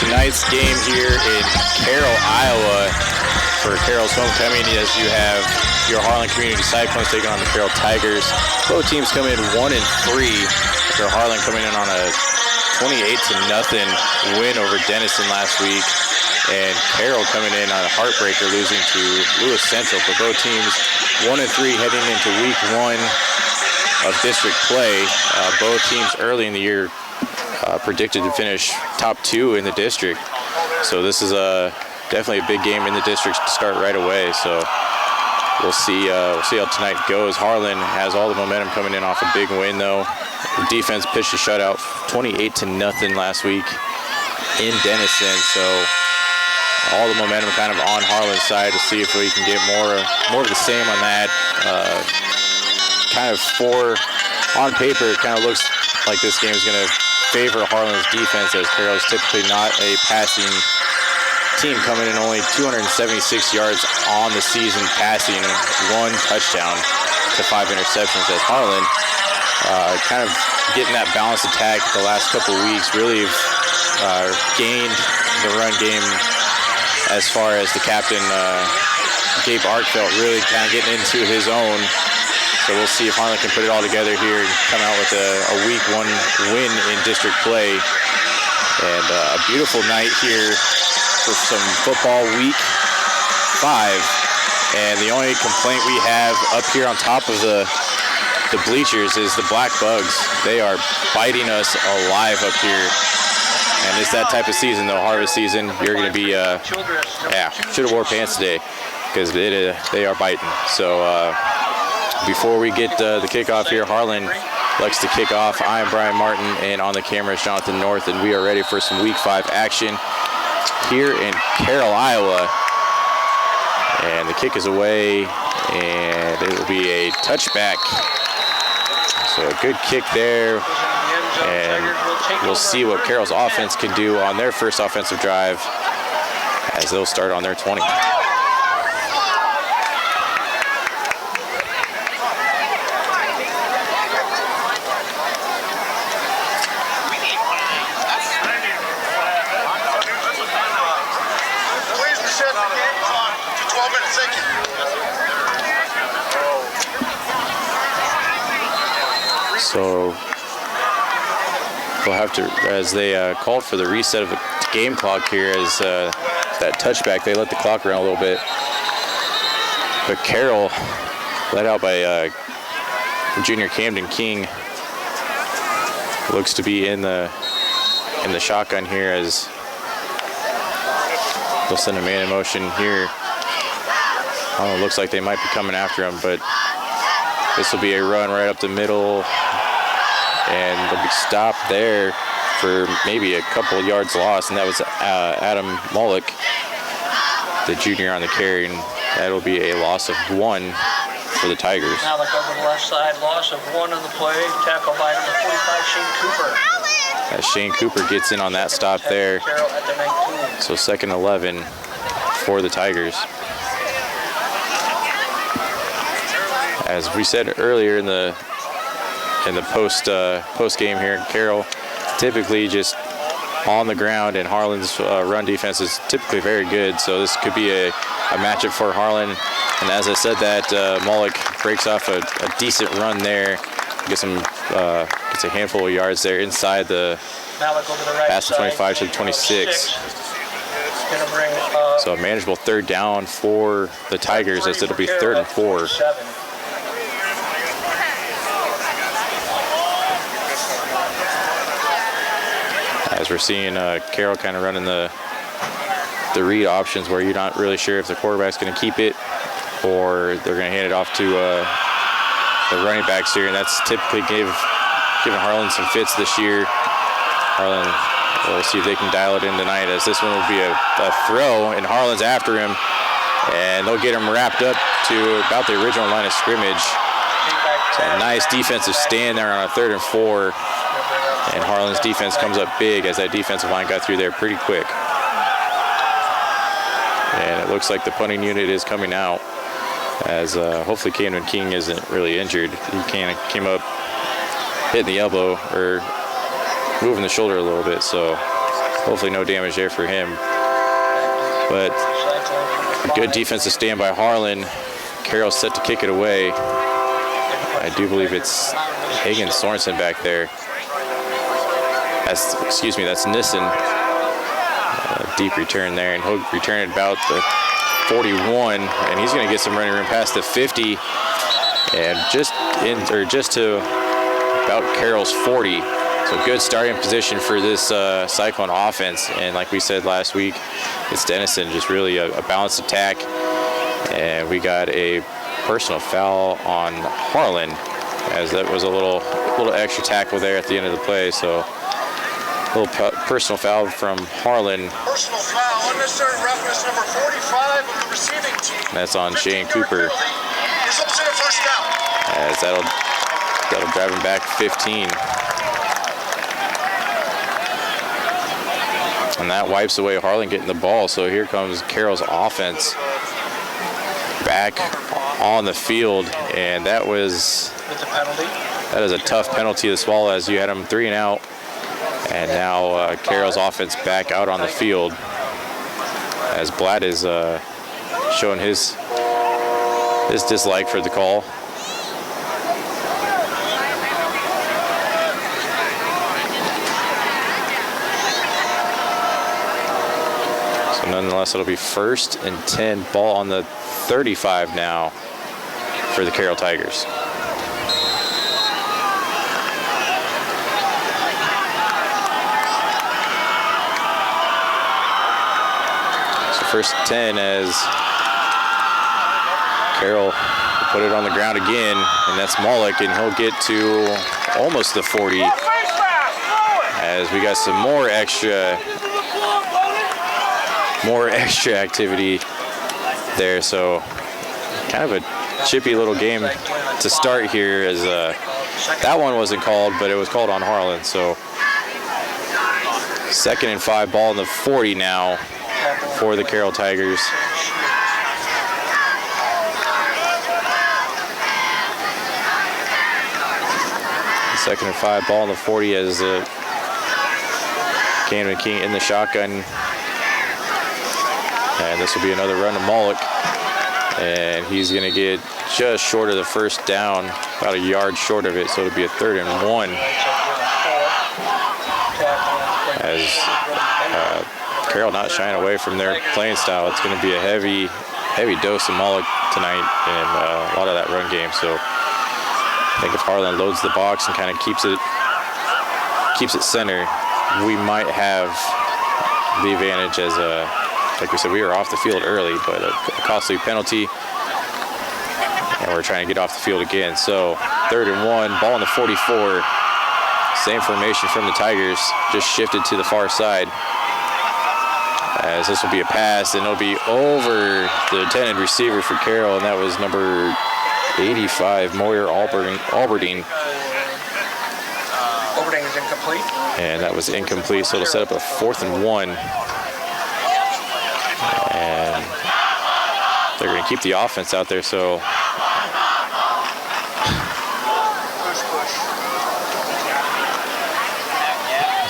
tonight's game here in Carroll, Iowa for Carroll's homecoming, as you have your Harlan Community Cyclones taking on the Carroll Tigers. Both teams come in 1-3. After Harlan coming in on a 28-0 win over Denison last week, and Carroll coming in on a heartbreaker, losing to Lewis Central. For both teams, 1-3 heading into week 1 of district play. Both teams early in the year predicted to finish top 2 in the district. So this is definitely a big game in the district to start right away. So we'll see how tonight goes. Harlan has all the momentum coming in off a big win, though. The defense pitched a shutout, 28-0 last week in Denison. So all the momentum kind of on Harlan's side to see if we can get more of the same on that. On paper, it kind of looks like this game is going to favor Harlan's defense, as Carroll's typically not a passing team, coming in only 276 yards on the season passing, 1 touchdown to 5 interceptions, as Harlan kind of getting that balanced attack the last couple of weeks, really gained the run game as far as the captain, Gabe Arkfeld, really kind of getting into his own. So we'll see if Harlan can put it all together here and come out with a week 1 win in district play. And a beautiful night here for some football week 5. And the only complaint we have up here on top of the bleachers is the black bugs. They are biting us alive up here. And it's that type of season, though, harvest season. You're going to be, should have wore pants today, because they are biting. So before we get the kickoff here, Harlan likes to kick off. I am Brian Martin, and on the camera is Jonathan North, and we are ready for some week 5 action here in Carroll, Iowa. And the kick is away, and it will be a touchback. So a good kick there, and we'll see what Carroll's offense can do on their first offensive drive as they'll start on their 20. So we'll have to, as they called for the reset of the game clock here, as that touchback, they let the clock run a little bit. But Carroll, led out by junior Camden King, looks to be in the shotgun here, as they'll send a man in motion here. It looks like they might be coming after him, but this will be a run right up the middle, and they'll be stopped there for maybe a couple yards lost, and that was Adam Mullick, the junior, on the carry, and that'll be a loss of 1 for the Tigers. Now look over the left side, loss of 1 on the play, tackled by number 45, Shane Cooper. As Shane Cooper gets in on that stop there. So 2nd 11 for the Tigers. As we said earlier in the post game here in Carroll, typically just on the ground, and Harlan's run defense is typically very good. So this could be a matchup for Harlan. And as I said, that Mullick breaks off a decent run there, gets a handful of yards there inside the past the 25 to the 26. So a manageable 3rd down for the Tigers, as it'll be 3rd and 4. As we're seeing Carroll kind of running the read options, where you're not really sure if the quarterback's going to keep it or they're going to hand it off to the running backs here, and that's typically given Harlan some fits this year. Harlan, we'll see if they can dial it in tonight, as this one will be a throw, and Harlan's after him, and they'll get him wrapped up to about the original line of scrimmage. So a nice defensive stand there on a 3rd and 4. And Harlan's defense comes up big, as that defensive line got through there pretty quick. And it looks like the punting unit is coming out, as hopefully Camden King isn't really injured. He kind of came up hitting the elbow or moving the shoulder a little bit. So hopefully no damage there for him. But good defensive stand by Harlan. Carroll's set to kick it away. I do believe it's Hagen Sorensen back there. That's Nissen. Deep return there, and he'll return it about the 41, and he's going to get some running room past the 50, and just to about Carroll's 40. So good starting position for this Cyclone offense, and like we said last week, it's Dennison, just really a balanced attack. And we got a personal foul on Harlan, as that was a little extra tackle there at the end of the play. So a little personal foul from Harlan. Personal foul, unnecessary roughness, number 45 of the receiving team. That's on Shane Cooper. Results in a first down. As that'll drive him back 15. And that wipes away Harlan getting the ball. So here comes Carroll's offense back on the field, and that is a tough penalty to swallow, as you had him 3 and out, and now Carroll's offense back out on the field, as Blatt is showing his dislike for the call. Nonetheless, it'll be 1st and 10, ball on the 35 now for the Carroll Tigers. So 1st and 10 as Carroll put it on the ground again, and that's Mullick, and he'll get to almost the 40 as we got some more extra activity there. So kind of a chippy little game to start here, as that one wasn't called, but it was called on Harlan. So 2nd and 5, ball in the 40 now for the Carroll Tigers. Second and 5, ball in the 40 as Cannon King in the shotgun. And this will be another run to Mullick, and he's going to get just short of the first down, about a yard short of it, so it'll be a 3rd and 1. As Carroll not shying away from their playing style, it's going to be a heavy dose of Mullick tonight in a lot of that run game. So I think if Harlan loads the box and kind of keeps it center, we might have the advantage, as like we said, we were off the field early, but a costly penalty, and we're trying to get off the field again. So 3rd and 1, ball on the 44. Same formation from the Tigers, just shifted to the far side. As this will be a pass, and it'll be over the intended receiver for Carroll, and that was number 85, Moyer Alberding. Alberding is incomplete. And that was incomplete, so it'll set up a 4th and 1. And they're going to keep the offense out there, so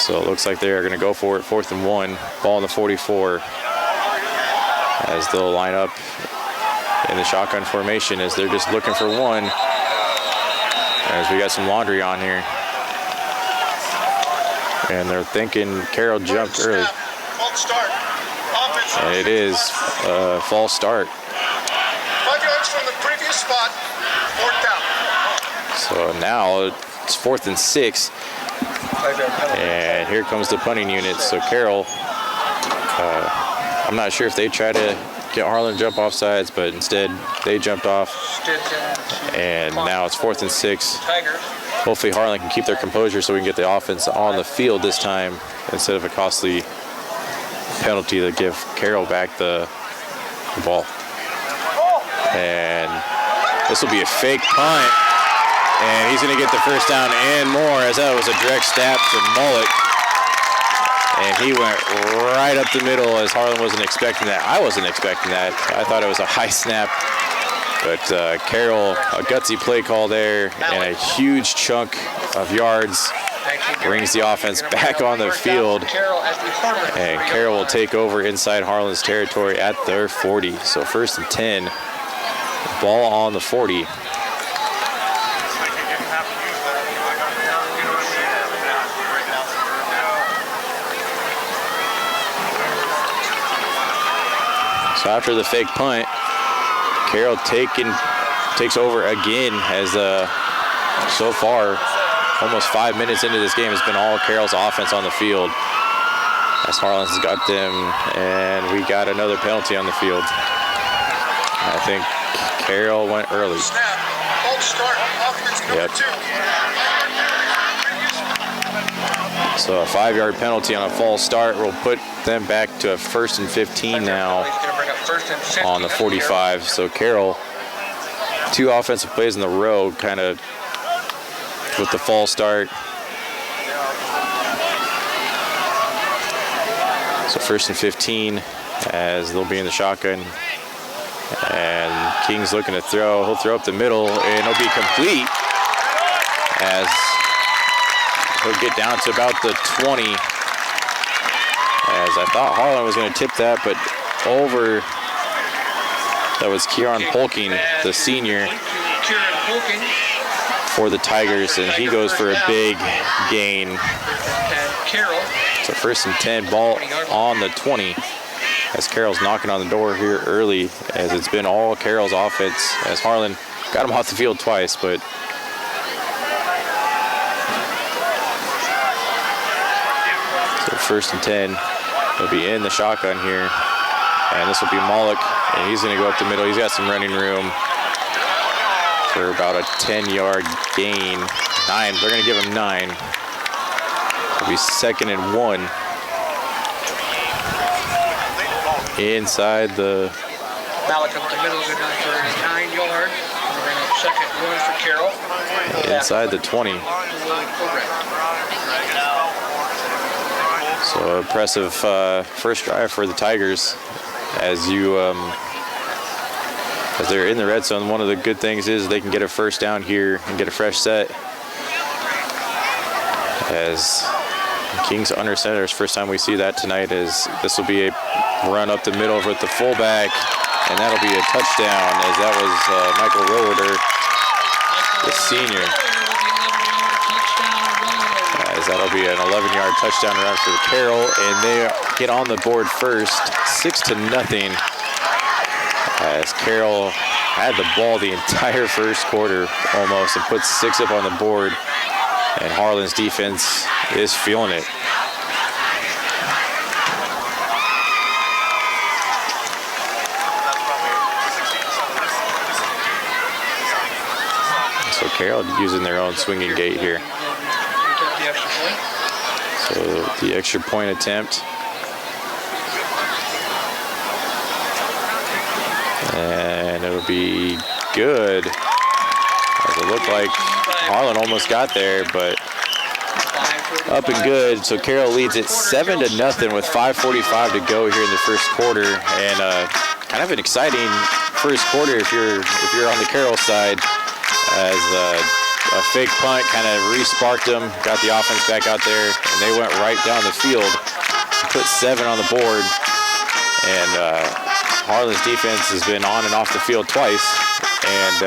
it looks like they're going to go for it. 4th and 1, ball on the 44, as they'll line up in the shotgun formation, as they're just looking for one, as we got some laundry on here, and they're thinking Carroll jumped early. And it is a false start. 5 yards from the previous spot, 4th down. So now it's 4th and 6. And here comes the punting unit. So Carroll, I'm not sure if they try to get Harlan to jump off sides, but instead they jumped off. And now it's 4th and 6. Hopefully Harlan can keep their composure so we can get the offense on the field this time, instead of a costly penalty to give Carroll back the ball. And this will be a fake punt, and he's going to get the first down and more, as that was a direct stab to Mullick, and he went right up the middle, as Harlan wasn't expecting that. I wasn't expecting that. I thought it was a high snap, but Carroll, a gutsy play call there, and a huge chunk of yards brings the offense back on the field. And Carroll will take over inside Harlan's territory at their 40. So 1st and 10. Ball on the 40. So after the fake punt, Carroll takes over again as so far, almost 5 minutes into this game, has been all Carroll's offense on the field. As Harlan's got them, and we got another penalty on the field. I think Carroll went early. Snap. False start. Offense number Yep. 2. So a 5-yard penalty on a false start will put them back to a 1st and 15 now on the 45. So Carroll, 2 offensive plays in a row, kind of with the false start. So 1st and 15 as they'll be in the shotgun. And King's looking to throw. He'll throw up the middle, and it'll be complete as he'll get down to about the 20. As I thought Harlan was going to tip that, but over. That was Kieran Polking, the senior, for the Tigers, and he goes for a big gain. So 1st and 10, ball on the 20. As Carroll's knocking on the door here early, as it's been all Carroll's offense, as Harlan got him off the field twice, but so 1st and 10, he'll be in the shotgun here, and this will be Malik, and he's going to go up the middle. He's got some running room for about a 10-yard gain. 9, they're going to give him 9. It'll be 2nd and 1. Inside the Malik up the middle, good enough for 9 yards. We're going to have 2nd and 1 for Carroll. inside the 20. So impressive first drive for the Tigers. As they're in the red zone, one of the good things is they can get a first down here and get a fresh set. As Kings under center, first time we see that tonight, is this will be a run up the middle with the fullback, and that'll be a touchdown, as that was Michael Roeder, the senior. As that'll be an 11-yard touchdown run for Carroll, and they get on the board first, 6-0. As Carroll had the ball the entire first quarter almost and put 6 up on the board, and Harlan's defense is feeling it. So Carroll using their own swinging gate here. So the extra point attempt. And it'll be good. As it looked like Harlan almost got there, but up and good. So Carroll leads it 7-0 with 5:45 to go here in the first quarter, and kind of an exciting first quarter if you're on the Carroll side, as a fake punt kind of re-sparked them, got the offense back out there, and they went right down the field, put 7 on the board, and Harlan's defense has been on and off the field twice, and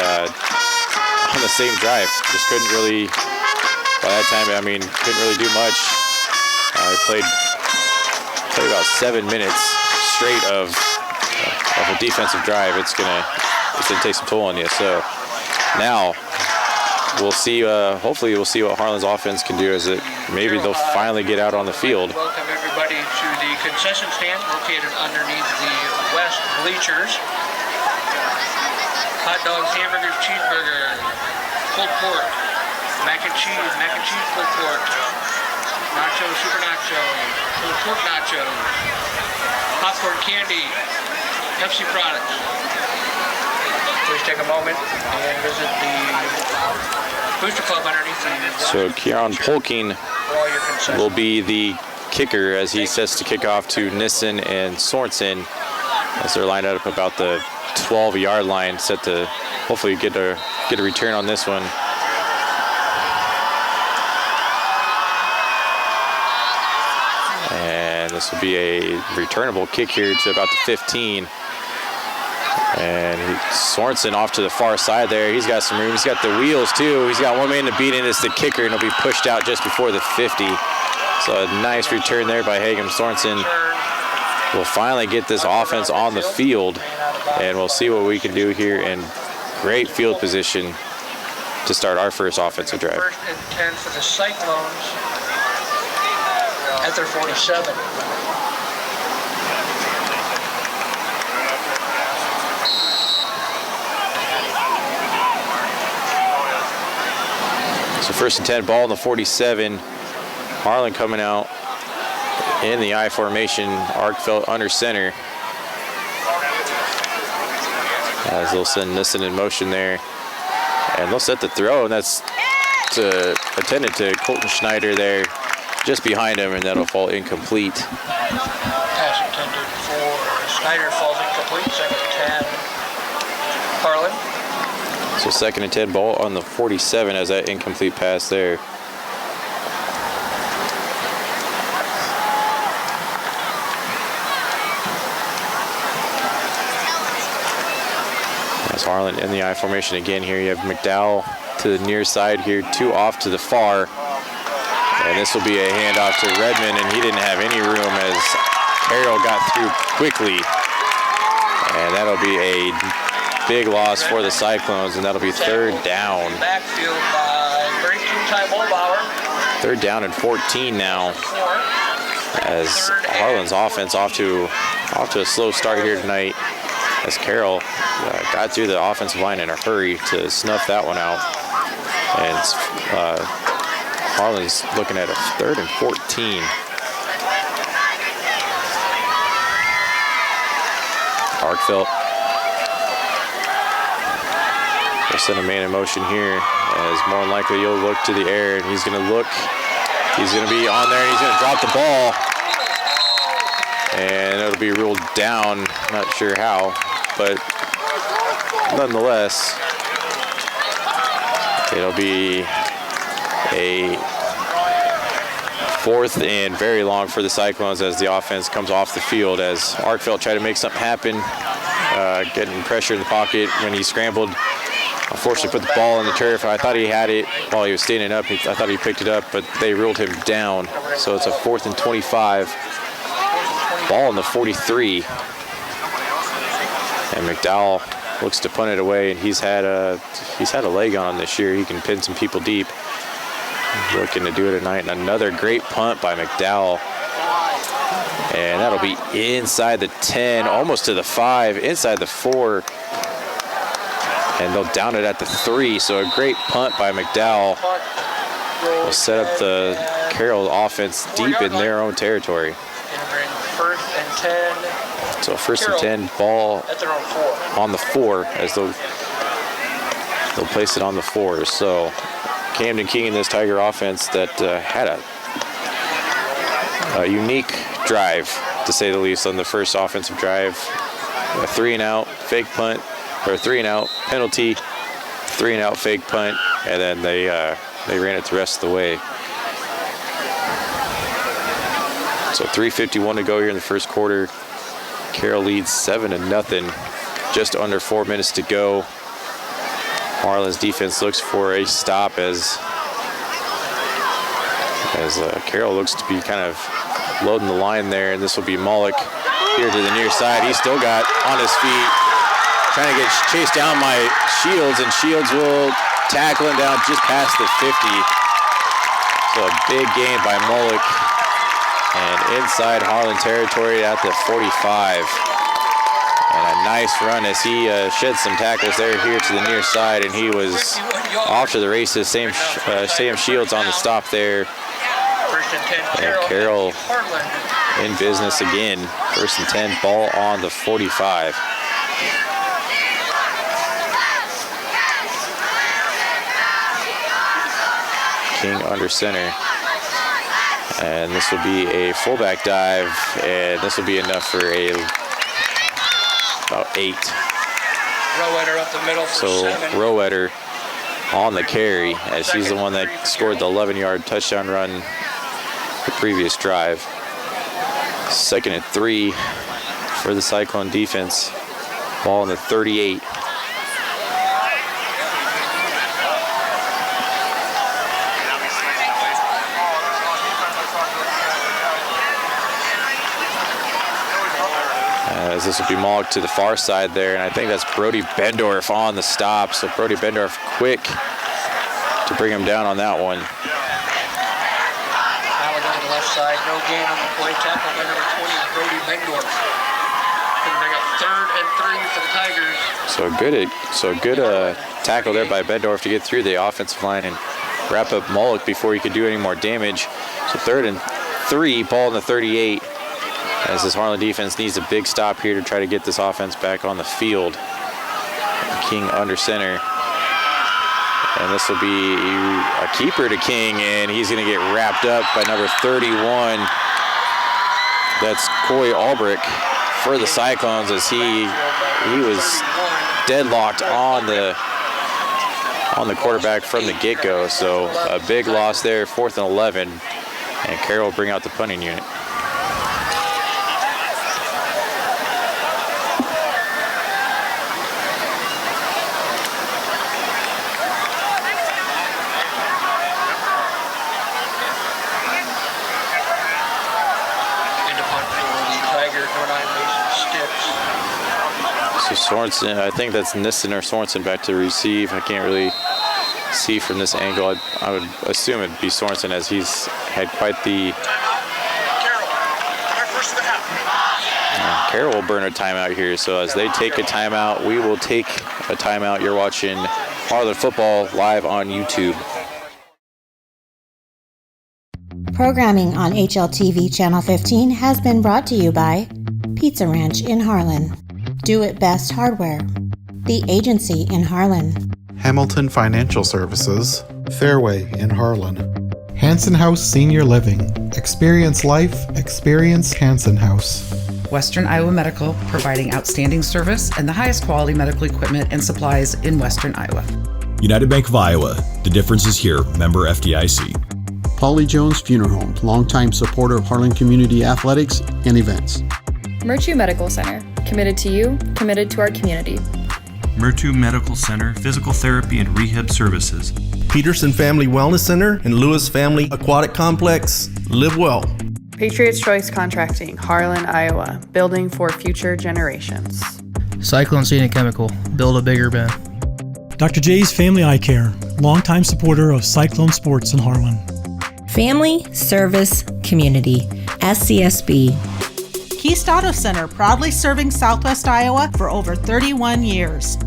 on the same drive, just couldn't really, by that time, I mean, couldn't really do much. Played about 7 minutes straight of a defensive drive. It's gonna take some toll on you. So now we'll see. Hopefully, we'll see what Harlan's offense can do. As it maybe they'll finally get out on the field. Welcome everybody to the concession stand located underneath the west bleachers. Hot dogs, hamburgers, cheeseburger, pulled pork, mac and cheese pulled pork, nachos, super nacho, pulled pork nachos, popcorn candy, Pepsi products. Please take a moment and visit the Booster Club underneath the... So Kieran Polking will be the kicker as he sets to kick off to Nissen and Sorensen, as they're lined up about the 12-yard line, set to hopefully get a return on this one. this will be a returnable kick here to about the 15. And Sorensen off to the far side there. He's got some room. He's got the wheels too. He's got one man to beat in. It's the kicker, and he'll be pushed out just before the 50. So a nice return there by Hagem Sorensen. We'll finally get this offense on the field, and we'll see what we can do here in great field position to start our first offensive drive. First and 10 for the Cyclones at their 47. So first and 10, ball in the 47. Harlan coming out in the I formation. Arkfeld under center. As they'll send Nissen in motion there. And they'll set the throw, and that's attended to Colton Schneider there just behind him, and that'll fall incomplete. Pass intended for Schneider falls incomplete. Second and 10. Harlan. So second and 10, ball on the 47 as that incomplete pass there. As Harlan in the I formation again here. You have McDowell to the near side here, 2 off to the far. And this will be a handoff to Redmond, and he didn't have any room as Carroll got through quickly. And that'll be a big loss for the Cyclones, and that'll be third down. Backfield by breaking Ty Mulbauer. Third down and 14 now, as Harlan's offense off to a slow start here tonight, as Carroll got through the offensive line in a hurry to snuff that one out. And Harlan's looking at a third and 14. Arkfeld. They'll send a man in motion here, as more than likely you'll look to the air, and he's going to look. He's going to be on there, and he's going to drop the ball. And it'll be ruled down, not sure how, but nonetheless, it'll be a fourth and very long for the Cyclones as the offense comes off the field, as Arkfeld tried to make something happen, getting pressure in the pocket when he scrambled. Unfortunately, put the ball on the turf. I thought he had it while he was standing up. I thought he picked it up, but they ruled him down. So it's a 4th and 25. Ball in the 43. And McDowell looks to punt it away, and he's had a leg on him this year. He can pin some people deep. Looking to do it tonight. And another great punt by McDowell. And that'll be inside the 10, almost to the 5, inside the 4. And they'll down it at the 3, so a great punt by McDowell will set up the Carroll offense deep in their own territory. First and 10. So first and 10, ball at their own 4. On the 4, as they'll place it on the 4. So Camden King in this Tiger offense that had a unique drive, to say the least, on the first offensive drive. A 3-and-out fake punt, or 3-and-out penalty, 3-and-out fake punt, and then they ran it the rest of the way. So 3:51 to go here in the first quarter. Carroll leads 7-0, just under 4 minutes to go. Harlan's defense looks for a stop as Carroll looks to be kind of loading the line there, and this will be Mullock here to the near side. He's still got on his feet, trying to get chased down by Shields, and Shields will tackle him down just past the 50. So a big gain by Mullock, and inside Harlan territory at the 45. And a nice run as he shed some tackles there here to the near side, and he was off to the races. Sam Shields on the stop there. And Carroll in business again. First and 10, ball on the 45. King under center. And this will be a fullback dive, and this will be enough for about 8. Rowetter up the middle for 7. Rowetter on the carry, as she's the one that scored the 11-yard touchdown run the previous drive. 2nd and 3 for the Cyclone defense. Ball in the 38. As this will be mauled to the far side there, and I think that's Brody Bendorf on the stop. So Brody Bendorf quick to bring him down on that one. Now we're going to the left side. No gain on the play. Tackle by number 20, Brody Bendorf. Going to bring up 3rd and 3 for the Tigers. So good tackle there by Bendorf to get through the offensive line and wrap up Mullock before he could do any more damage. So 3rd and 3, ball in the 38. As this Harlan defense needs a big stop here to try to get this offense back on the field. King under center. And this will be a keeper to King, and he's going to get wrapped up by number 31. That's Coy Albrecht for the Cyclones, as he was deadlocked on the quarterback from the get-go. So a big loss there, 4th and 11, and Carroll will bring out the punting unit. So Sorensen, I think that's Nissen or Sorensen back to receive. I can't really see from this angle. I would assume it'd be Sorensen, as he's had quite the... Carroll will burn a timeout here. So as they take a timeout, we will take a timeout. You're watching Harlan football live on YouTube. Programming on HLTV Channel 15 has been brought to you by Pizza Ranch in Harlan, Do It Best Hardware, The Agency in Harlan, Hamilton Financial Services, Fairway in Harlan, Hanson House Senior Living, Experience Life, Experience Hanson House, Western Iowa Medical, providing outstanding service and the highest quality medical equipment and supplies in Western Iowa. United Bank of Iowa, the difference is here, member FDIC. Polly Jones Funeral Home, longtime supporter of Harlan Community Athletics and events. Murtu Medical Center, committed to you, committed to our community. Murtu Medical Center, physical therapy and rehab services. Peterson Family Wellness Center and Lewis Family Aquatic Complex. Live well. Patriots Choice Contracting, Harlan, Iowa, building for future generations. Cyclone Scenic Chemical, build a bigger bin. Dr. J's Family Eye Care, longtime supporter of Cyclone Sports in Harlan. Family Service Community, SCSB. Keast Auto Center, proudly serving Southwest Iowa for over 31 years.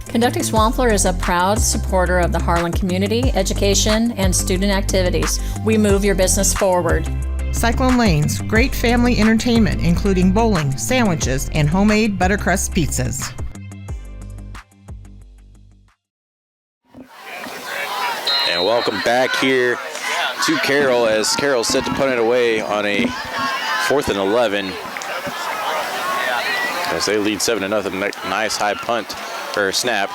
Conducting Swampler is a proud supporter of the Harlan community, education, and student activities. We move your business forward. Cyclone Lanes, great family entertainment, including bowling, sandwiches, and homemade buttercrust pizzas. And welcome back here to Carroll, as Carroll set to punt it away on a 4th and 11. As they lead 7-0. Nice high punt, or snap.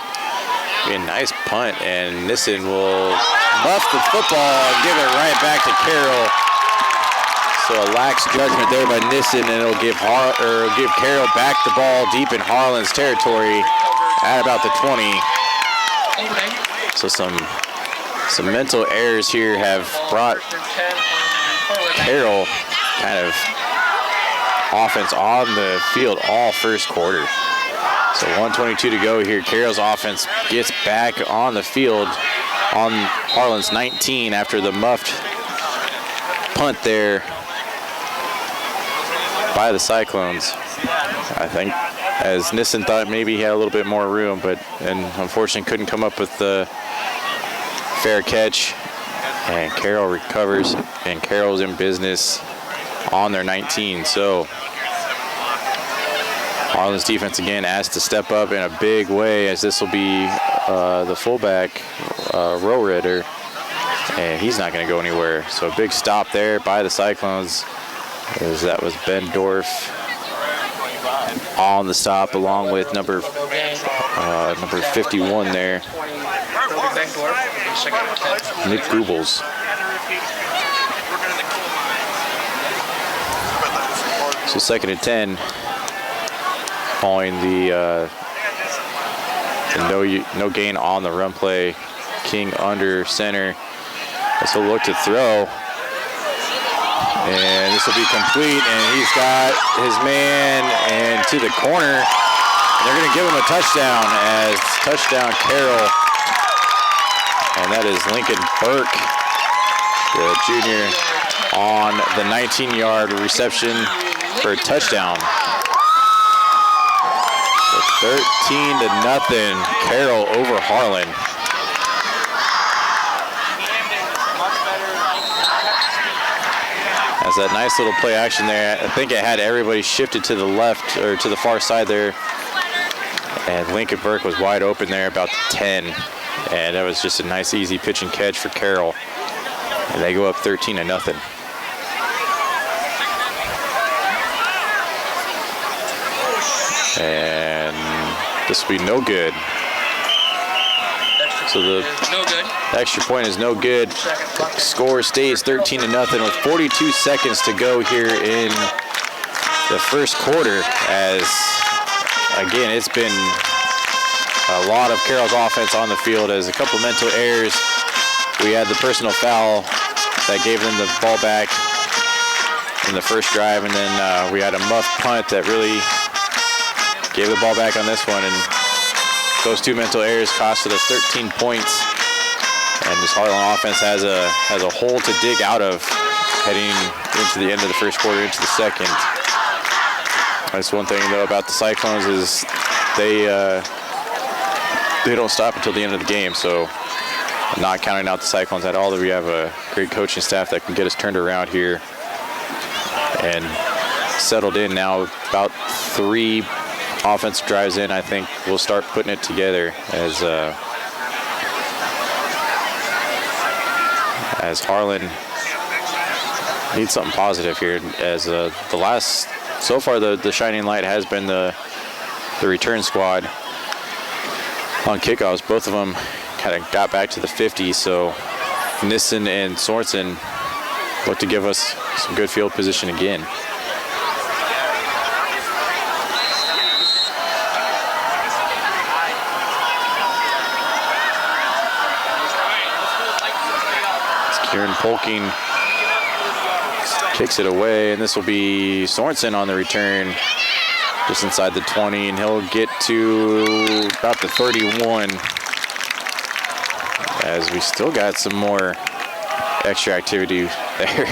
Be a nice punt, and Nissen will muff the football and give it right back to Carroll. So a lax judgment there by Nissen, and it'll give Carroll back the ball deep in Harlan's territory at about the 20. So some mental errors here have brought Carroll kind of offense on the field all first quarter. So 1:22 to go here. Carroll's offense gets back on the field on Harlan's 19 after the muffed punt there by the Cyclones. I think as Nissen thought maybe he had a little bit more room, and unfortunately couldn't come up with the fair catch. And Carroll recovers, and Carroll's in business on their 19. So Harlan's defense again asked to step up in a big way, as this will be the fullback, Rohritter, and he's not going to go anywhere. So a big stop there by the Cyclones, as that was Bendorf on the stop, along with number 51 there, Nick Goebbels. So 2nd and 10, following the no gain on the run play. King under center. This will look to throw. And this will be complete, and he's got his man and to the corner. And they're going to give him a touchdown as touchdown Carroll. And that is Lincoln Burke, the junior, on the 19-yard reception for a touchdown. So 13-0, Carroll over Harlan. That's that nice little play action there. I think it had everybody shifted to the left or to the far side there. And Lincoln Burke was wide open there about the 10. And that was just a nice, easy pitch and catch for Carroll. And they go up 13-0. And this will be no good. So the extra point is no good. Score stays 13-0 with 42 seconds to go here in the first quarter. As again, it's been a lot of Carroll's offense on the field as a couple mental errors. We had the personal foul that gave them the ball back in the first drive, and then we had a muff punt that really gave the ball back on this one, and those two mental errors costed us 13 points. And this Harlan offense has a hole to dig out of heading into the end of the first quarter, into the second. That's one thing though about the Cyclones is they don't stop until the end of the game. So I'm not counting out the Cyclones at all. That we have a great coaching staff that can get us turned around here and settled in now. About 3 offensive drives in, I think we'll start putting it together as Harlan needs something positive here. As the last, so far the shining light has been the return squad on kickoffs. Both of them kind of got back to the 50, so Nissen and Sorensen look to give us some good field position again. Kieran Polking kicks it away, and this will be Sorensen on the return, just inside the 20, and he'll get to about the 31, as we still got some more extra activity there.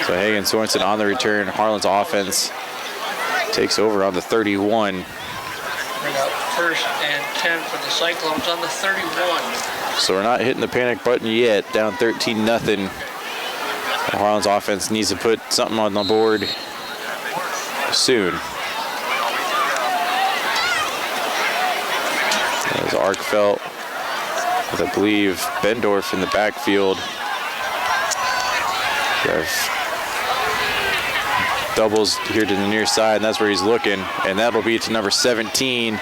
So Hagen Sorensen on the return. Harlan's offense takes over on the 31. Bring up 1st and 10 for the Cyclones on the 31. So we're not hitting the panic button yet, down 13-0. Harlan's offense needs to put something on the board soon. There's Arkfeld with, I believe, Bendorf in the backfield. We have doubles here to the near side, and that's where he's looking. And that'll be to number 17,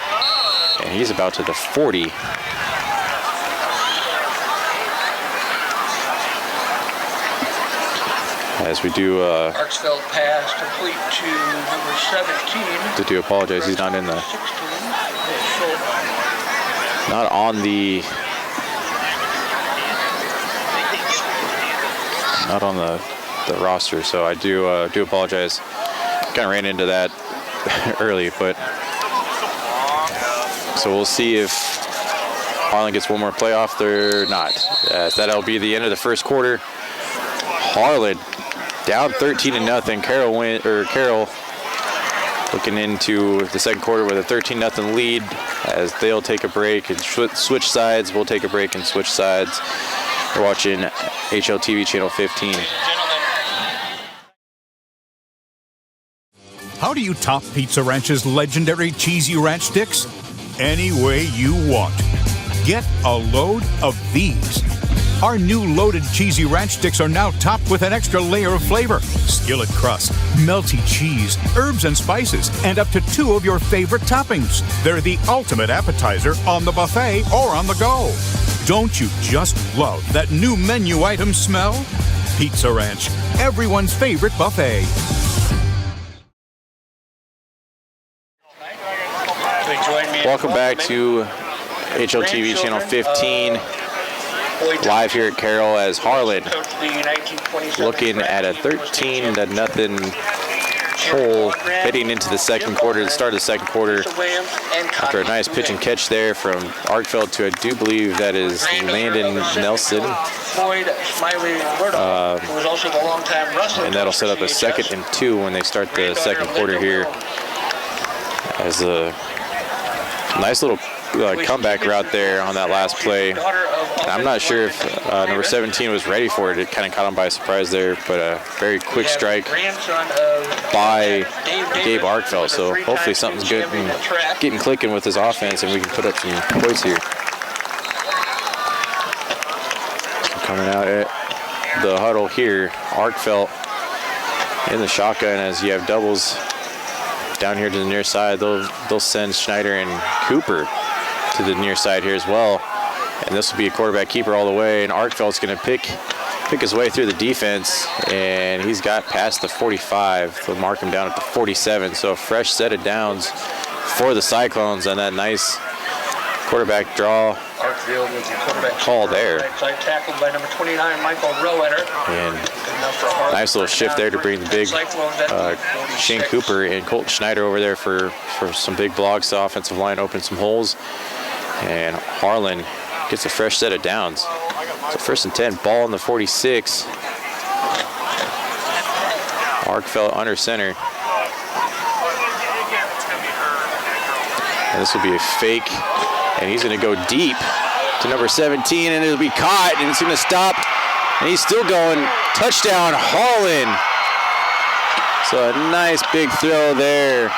and he's about to the 40. As we do Arksfeld pass complete to number 17. Do apologize, he's not in the 16. not on the roster, so I do apologize. Kind of ran into that early, but so we'll see if Harlan gets one more playoff or not. That'll be the end of the first quarter. Harlan down 13-0. Carroll looking into the second quarter with a 13-0 lead, as they'll take a break and switch sides. We'll take a break and switch sides. We're watching HLTV channel 15. How do you top Pizza Ranch's legendary cheesy ranch sticks? Any way you want. Get a load of these. Our new loaded cheesy ranch sticks are now topped with an extra layer of flavor, skillet crust, melty cheese, herbs and spices, and up to 2 of your favorite toppings. They're the ultimate appetizer on the buffet or on the go. Don't you just love that new menu item smell? Pizza Ranch, everyone's favorite buffet. Welcome back to HLTV Channel 15, live here at Carroll as Harlan looking at a 13-0 hole heading into the second quarter, the start of the second quarter. After a nice pitch and catch there from Arkfeld to, I do believe that is Landon Nelson. And that'll set up a 2nd and 2 when they start the second quarter here. As a nice little comeback route there on that last play. I'm not sure if number 17 was ready for it. It kind of caught him by surprise there, but a very quick strike by Gabe Arkfeld. So hopefully something's good and getting clicking with his offense, and we can put up some points here. Coming out at the huddle here, Arkfeld in the shotgun as you have doubles down here to the near side. They'll send Schneider and Cooper to the near side here as well. And this will be a quarterback keeper all the way. And Arkfeld's going to pick his way through the defense. And he's got past the 45. They'll mark him down at the 47. So a fresh set of downs for the Cyclones on that nice quarterback draw call there. Tackled by number 29, Michael Rowetter. And nice little shift there to bring the big Shane Cooper and Colton Schneider over there for some big blocks. The offensive line opened some holes. And Harlan gets a fresh set of downs. So 1st and 10, ball in the 46. Arkfeld under center. And this will be a fake. And he's going to go deep to number 17, and it'll be caught, and it's going to stop. And he's still going. Touchdown, Harlan. So a nice big throw there.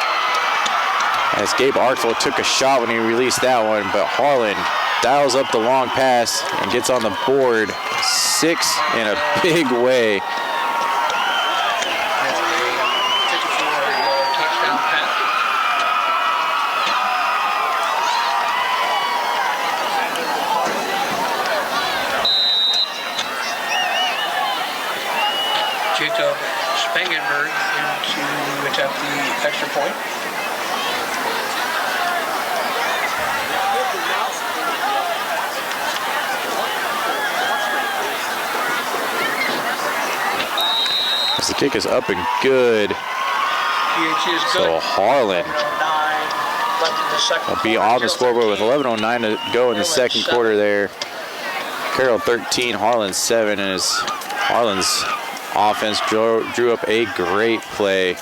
As Gabe Arkfeld took a shot when he released that one, but Harlan dials up the long pass and gets on the board. 6 in a big way. Jacob Spangenberg to attempt the extra point. As the kick is up and good. So Harlan will be on the scoreboard with 11:09 to go in the second quarter there. Carroll 13, Harlan 7, and as Harlan's offense drew up a great play.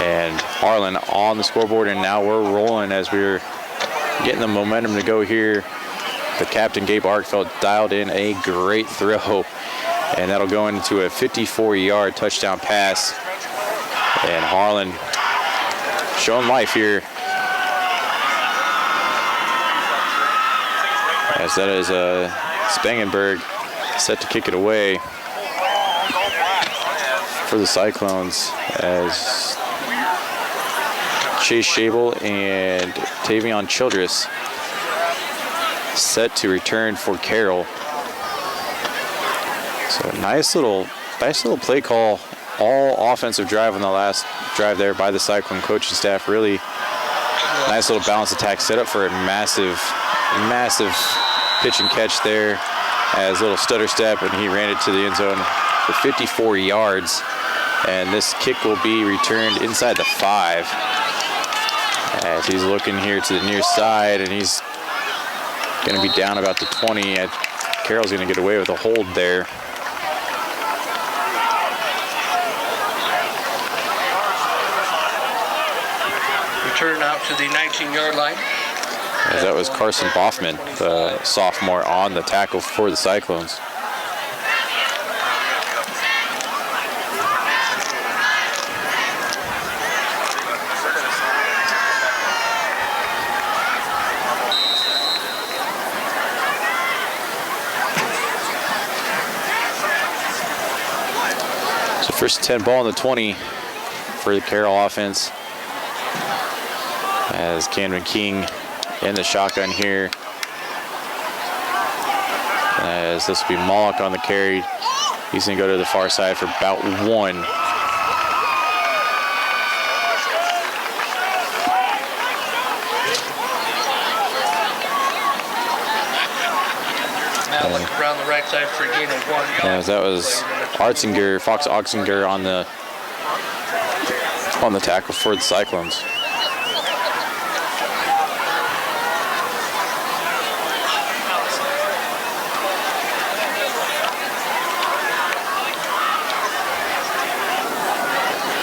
And Harlan on the scoreboard, and now we're rolling as we're getting the momentum to go here. The captain, Gabe Arkfeld, dialed in a great throw. And that'll go into a 54-yard touchdown pass. And Harlan showing life here. As that is Spangenberg set to kick it away for the Cyclones, as Chase Shable and Tavion Childress set to return for Carroll. So nice little play call, all offensive drive on the last drive there by the Cyclone coaching staff. Really nice little balance attack set up for a massive pitch and catch there, as little stutter step, and he ran it to the end zone for 54 yards. And this kick will be returned inside the 5. As he's looking here to the near side, and he's going to be down about the 20. Carroll's going to get away with a hold there. Return out to the 19-yard line. As that was Carson Boffman, the sophomore, on the tackle for the Cyclones. So first 10, ball on the 20 for the Carroll offense. As Camden King in the shotgun here. As this will be Moloch on the carry. He's going to go to the far side for about 1. Malik around the right side for a gain of 1 yard. Yeah, that was Fox Oxinger on the tackle for the Cyclones.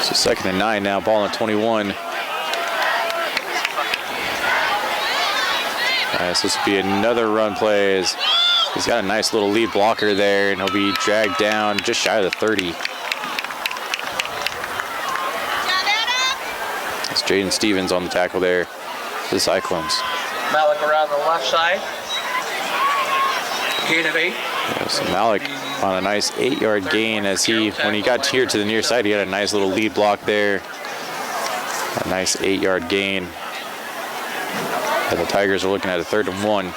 So 2nd and 9 now, ball on 21. So this will be another run play. As he's got a nice little lead blocker there, and he'll be dragged down just shy of the 30. It's Jaden Stevens on the tackle there for the Cyclones. Malik around the left side. Gain of 8. Yeah, so Malik on a nice 8-yard gain as when he got here to the near side, he had a nice little lead block there. A nice 8-yard gain. And the Tigers are looking at a 3rd and 1.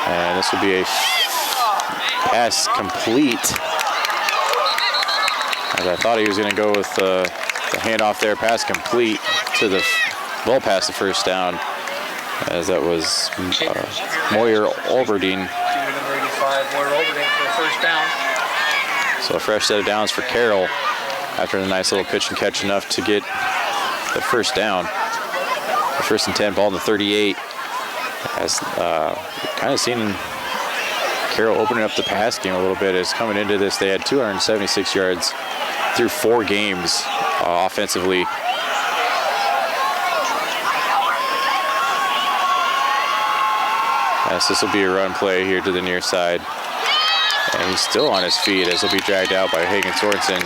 And this will be a pass complete. As I thought he was going to go with the handoff there, pass complete to the well past the first down. As that was Moyer Olberding. Number 85, Moyer Olberding for the first down. So a fresh set of downs for Carroll after the nice little pitch and catch enough to get the first down. The 1st and 10, ball in the 38. As kind of seen Carroll opening up the pass game a little bit. As coming into this, they had 276 yards through 4 games offensively. So this will be a run play here to the near side. And he's still on his feet as he'll be dragged out by Hagen Sorensen.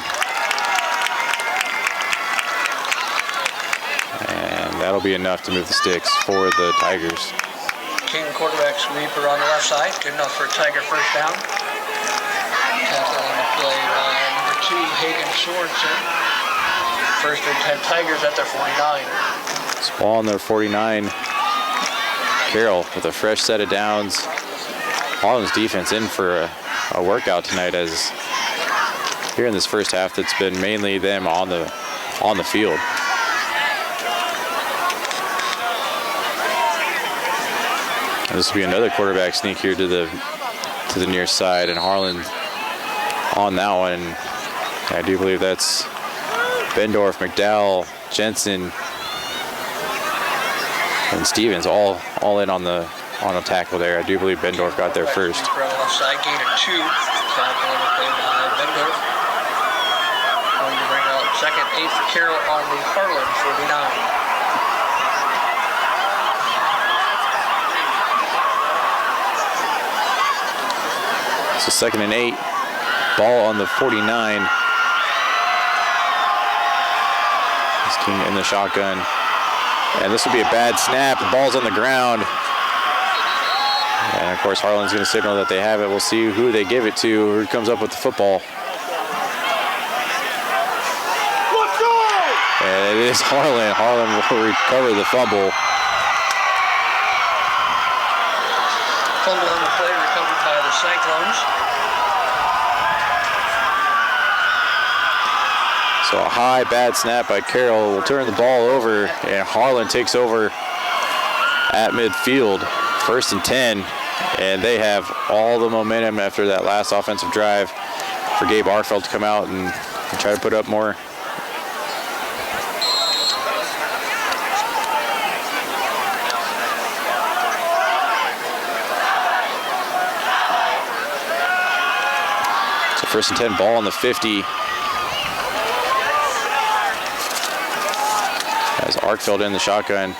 And that'll be enough to move the sticks for the Tigers. King quarterback sweeper on the left side. Good enough for a Tiger first down. Tackle on the play by number 2, Hagen Sorensen. 1st and 10 Tigers at their 49. It's ball on their 49. Carroll with a fresh set of downs. Harlan's defense in for a workout tonight, as here in this first half it's been mainly them on the field. And this will be another quarterback sneak here to the near side, and Harlan on that one. And I do believe that's Bendorf, McDowell, Jensen, and Stevens all in on a tackle there. I do believe Bendorf got there first. Left side, gain of 2. Tackle on the play by Bendorf. Going to bring out 2nd, 8 for Carroll on the Harlan 49. So 2nd and 8, ball on the 49. This King in the shotgun. And this will be a bad snap. The ball's on the ground. And of course, Harlan's going to signal that they have it. We'll see who they give it to, who comes up with the football. And it is Harlan. Harlan will recover the fumble. Fumble on the play, recovered by the Cyclones. So a high, bad snap by Carroll will turn the ball over, and Harlan takes over at midfield. 1st and 10, and they have all the momentum after that last offensive drive for Gabe Arfeld to come out and try to put up more. So 1st and 10, ball on the 50. As Arkfeld in the shotgun.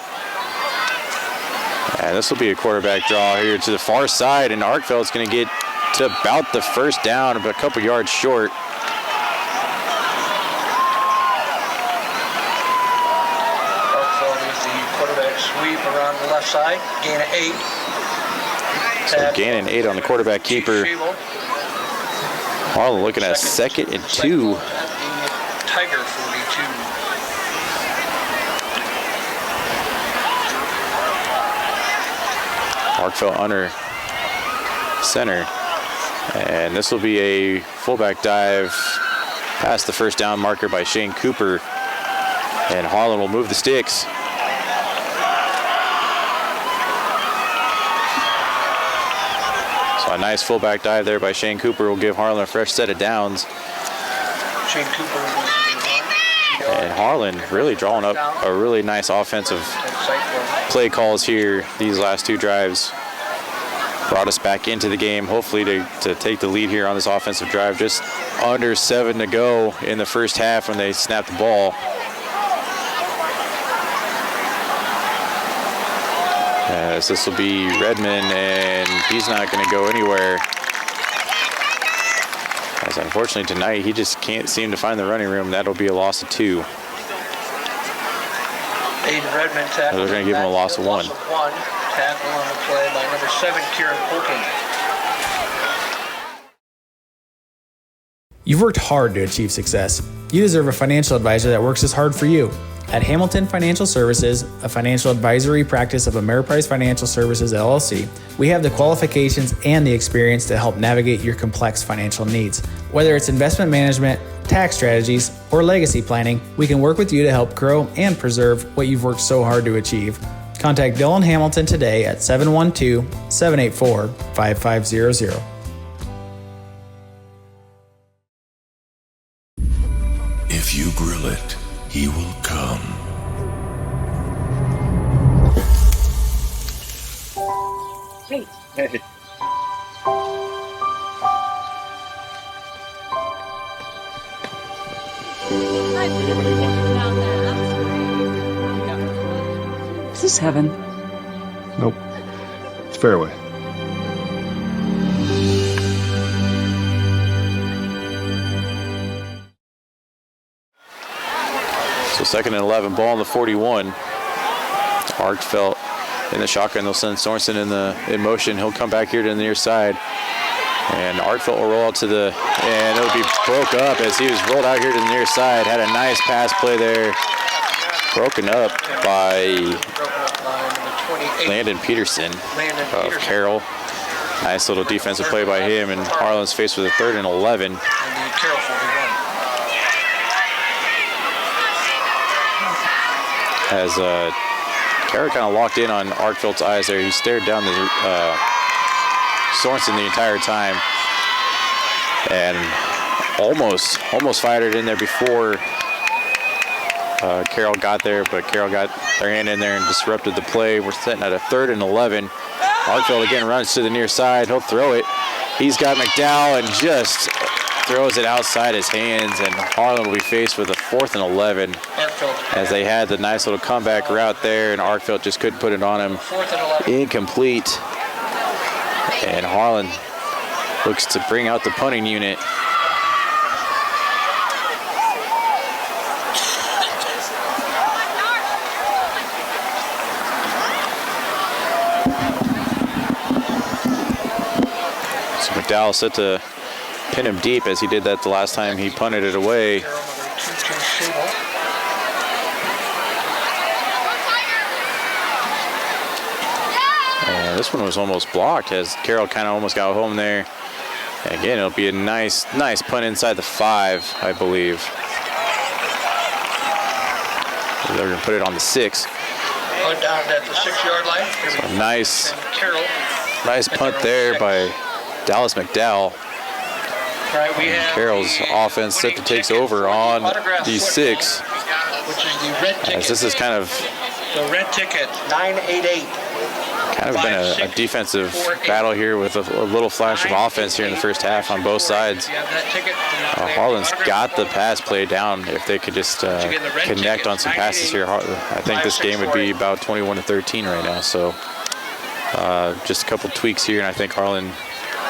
And this will be a quarterback draw here to the far side, and Arkfeld's going to get to about the first down, but a couple yards short. Arkfeld is the quarterback sweep around the left side, gain of 8. So gain an 8 on the quarterback keeper. Harlan looking at 2nd and 2. Tiger 42. Arkfeld under center. And this will be a fullback dive past the first down marker by Shane Cooper. And Harlan will move the sticks. So a nice fullback dive there by Shane Cooper will give Harlan a fresh set of downs. Shane Cooper. And Harlan really drawing up a really nice offensive play calls here. These last two drives brought us back into the game, hopefully to take the lead here on this offensive drive. Just under 7 to go in the first half when they snapped the ball. As this will be Redmond, and he's not going to go anywhere. As unfortunately tonight, he just can't seem to find the running room. That'll be a loss of 2. Aiden Redmond tackle. They're going to give him a loss of 1. Tackle on the play by number 7, Kieran Polkin. You've worked hard to achieve success. You deserve a financial advisor that works as hard for you. At Hamilton Financial Services, a financial advisory practice of Ameriprise Financial Services, LLC, we have the qualifications and the experience to help navigate your complex financial needs. Whether it's investment management, tax strategies, or legacy planning, we can work with you to help grow and preserve what you've worked so hard to achieve. Contact Dylan Hamilton today at 712-784-5500. If you grill it, he will come. Hey. Is this heaven? Nope. It's fairway. So 2nd and 11, ball on the 41. Artfelt in the shotgun. They'll send Sorensen in motion. He'll come back here to the near side. And Artfelt will roll out to the, and it'll be broke up as he was rolled out here to the near side. Had a nice pass play there. Broken up by Landon Peterson of Carroll. Nice little defensive play by him, and Harlan's faced with a 3rd and 11. As Carroll kind of locked in on Artfelt's eyes there. He stared down the Sorensen the entire time, and almost fired it in there before Carroll got there, but Carroll got their hand in there and disrupted the play. We're sitting at a 3rd and 11. Artfelt again runs to the near side. He'll throw it. He's got McDowell and just throws it outside his hands, and Harlan will be faced with a 4th and 11 as they had the nice little comeback route there, and Artfelt just couldn't put it on him. Incomplete. And Harlan looks to bring out the punting unit. So McDowell set to pin him deep as he did that the last time he punted it away. And this one was almost blocked as Carroll kind of almost got home there. And again, it'll be a nice punt inside the 5, I believe. They're going to put it on the 6. Punt down at the 6-yard line. So nice punt there by Dallas McDowell. Right, we have Carroll's offense set to take over on the 6. Which is the red ticket. As this is kind of the red ticket, 988. Kind of been a defensive battle here with a little flash of offense here in the first half on both sides. Harlan's got the pass play down. If they could just connect on some passes here, I think this game would be about 21-13 right now. So just a couple tweaks here, and I think Harlan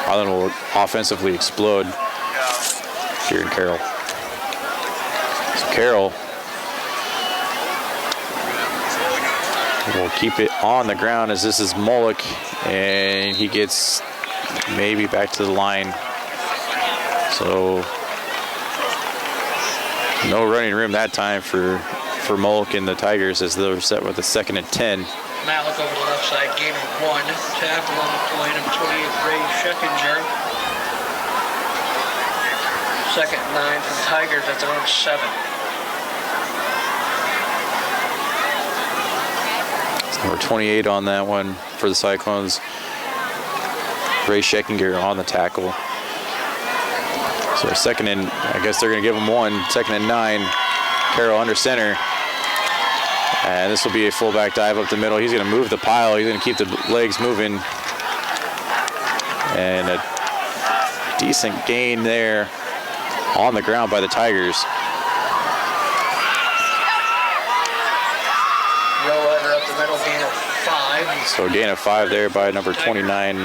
will offensively explode here in Carroll. So Carroll will keep it on the ground as this is Mullock, and he gets maybe back to the line. So no running room that time for Mullock and the Tigers as they're set with a 2nd and 10. Malik over the left side, gain of 1. Tackle on the play, number 28, Ray Scheckinger. Second and 9 for the Tigers at their own 7. Number 28 on that one for the Cyclones. Ray Scheckinger on the tackle. So second and, I guess they're going to give them one. Second and 9. Carroll under center. And this will be a fullback dive up the middle. He's going to move the pile. He's going to keep the legs moving. And a decent gain there on the ground by the Tigers. Rollrider up the middle, gain of 5. So a gain of 5 there by number 29,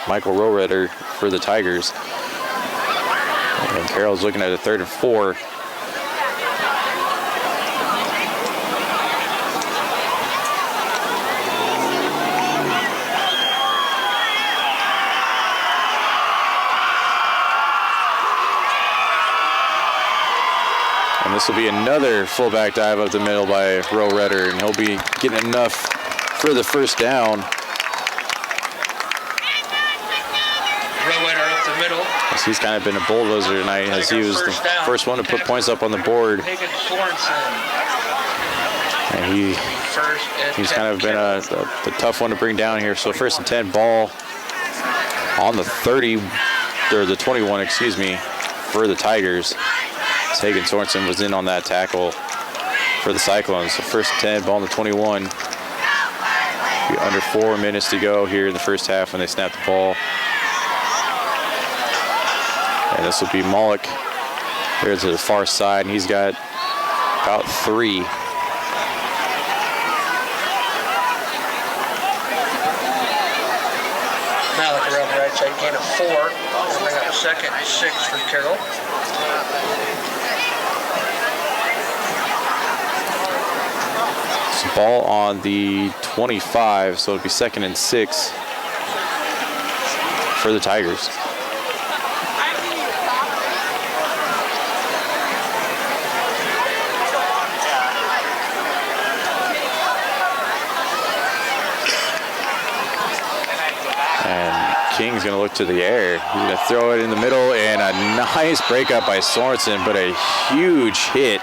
Michael Rollrider for the Tigers. And Carroll's looking at a 3rd and 4. And this will be another fullback dive up the middle by Rollrider, and he'll be getting enough for the first down. Rollrider up the middle. As he's kind of been a bulldozer tonight, as he was the first one to put points up on the board. And he's kind of been a tough one to bring down here. So first and 10, ball on the 30, or the 21, excuse me, for the Tigers. Hagen Sorensen was in on that tackle for the Cyclones. So first and 10, ball on the 21. Be under 4 minutes to go here in the first half when they snap the ball. And this will be Mullock here to the far side, and he's got about 3. Malik around the right side, gain of 4. And bring up 2nd and 6 for Carroll. Ball on the 25, so it'll be 2nd and 6 for the Tigers. And King's going to look to the air. He's going to throw it in the middle, and a nice breakup by Sorensen, but a huge hit.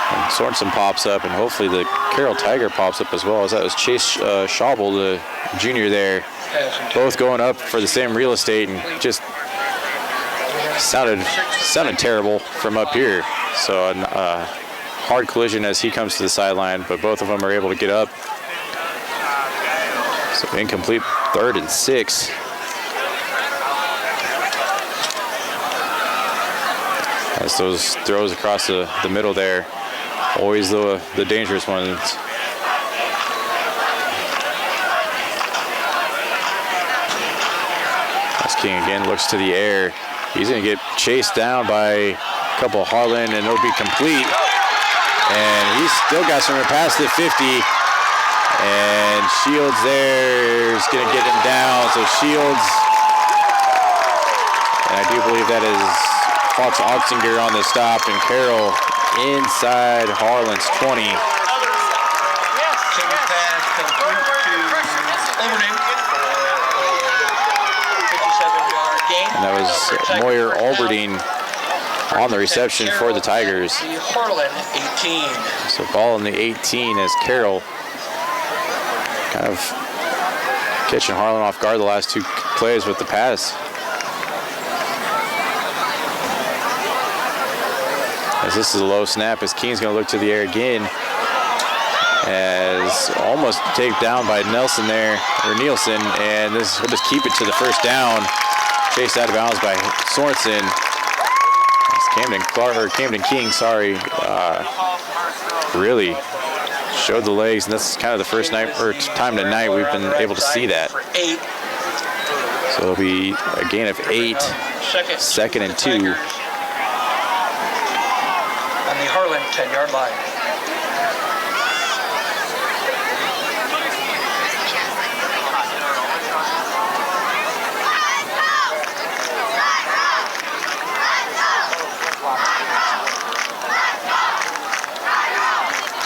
And Sorensen pops up, and hopefully the Carroll Tiger pops up as well, as that was Chase Schaubel, the junior there. Both going up for the same real estate, and just sounded terrible from up here. So a hard collision as he comes to the sideline, but both of them are able to get up. So incomplete 3rd and 6. As those throws across the middle there. Always the dangerous ones. As King again looks to the air. He's going to get chased down by a couple of Harlan, and it'll be complete. And he's still got some past the 50. And Shields there is going to get him down. So Shields, and I do believe that is Fox Otzinger on the stop, and Carroll inside Harlan's 20. And that was Moyer Alberding on the reception for the Tigers. Harlan 18. So ball in the 18 as Carroll kind of catching Harlan off guard the last 2 plays with the pass. As this is a low snap, as Keen's going to look to the air again, as almost taken down by Nielsen, and this will just keep it to the first down. Chased out of bounds by Sorensen. Camden King, really showed the legs, and that's kind of the first time tonight we've been able to see that. So it'll be a gain of 8, 2nd and 2. On the Harlan 10-yard line.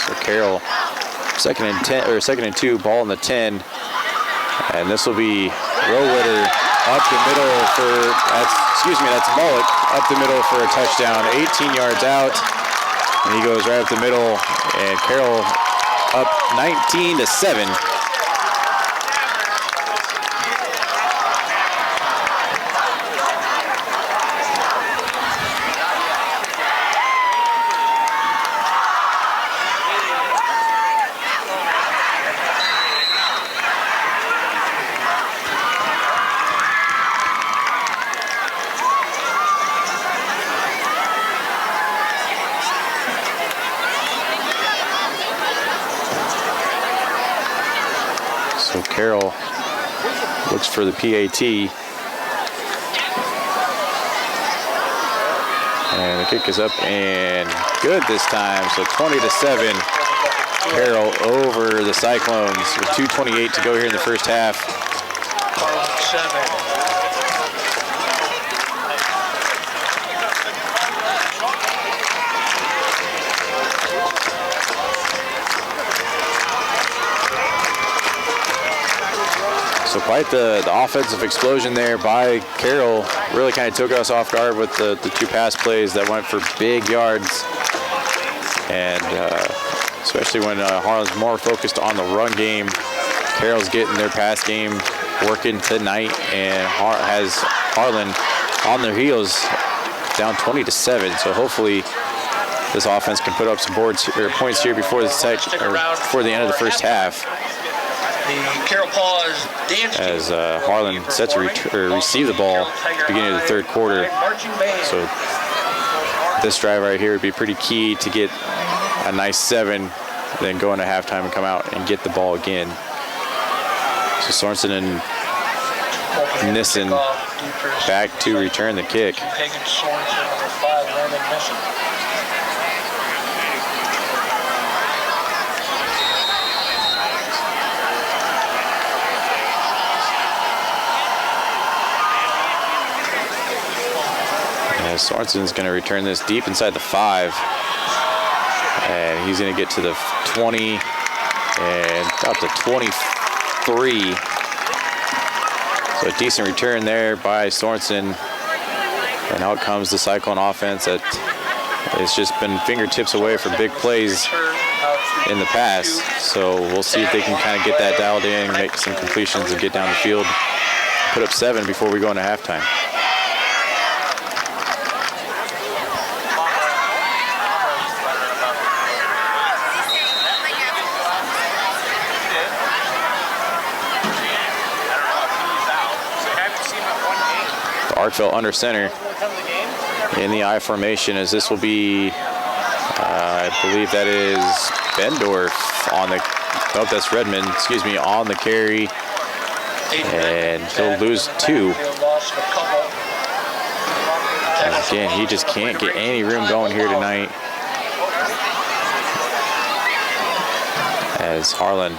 So Carroll, 2nd and 2, ball in the 10, and this will be Rowitter up the middle that's Mullock up the middle for a touchdown, 18 yards out. And he goes right up the middle, and Carroll up 19-7. So Carroll looks for the PAT. And the kick is up and good this time. So 20-7. Carroll over the Cyclones with 2:28 to go here in the first half. 7. So quite the offensive explosion there by Carroll. Really kind of took us off guard with the two pass plays that went for big yards. And especially when Harlan's more focused on the run game. Carroll's getting their pass game working tonight and has Harlan on their heels down 20-7. So hopefully this offense can put up some points here before the end of the first half. The Carroll Paws dance as Harlan set to receive the ball beginning of the third quarter. So this drive right here would be pretty key to get a nice 7, then go into halftime and come out and get the ball again. So Sorensen and Nissen back to return the kick. Sorensen's going to return this deep inside the 5. And he's going to get to the 20 and up to 23. So a decent return there by Sorensen. And out comes the Cyclone offense that has just been fingertips away from big plays in the past. So we'll see if they can kind of get that dialed in, make some completions and get down the field, put up 7 before we go into halftime. Arkfeld under center in the I formation, as this will be, I believe that is Bendorf on the, that's Redmond, excuse me, on the carry. And he'll lose 2. And again, he just can't get any room going here tonight. As Harlan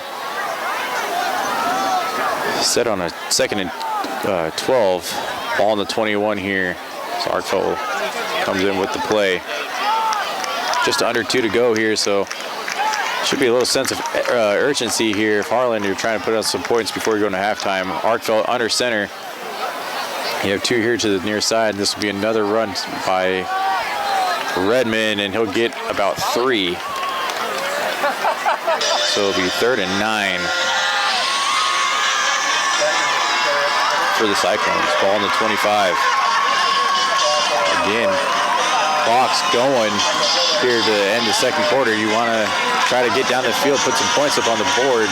set on a 2nd and 12. Ball on the 21 here. So Arkfeld comes in with the play. Just under 2 to go here, so should be a little sense of urgency here. If Harlan, you're trying to put out some points before you go into halftime. Arkfeld under center. You have 2 here to the near side. This will be another run by Redmond, and he'll get about 3. So it'll be 3rd and 9. For the Cyclones. Ball on the 25. Again, clock's going here to end the second quarter. You want to try to get down the field, put some points up on the board.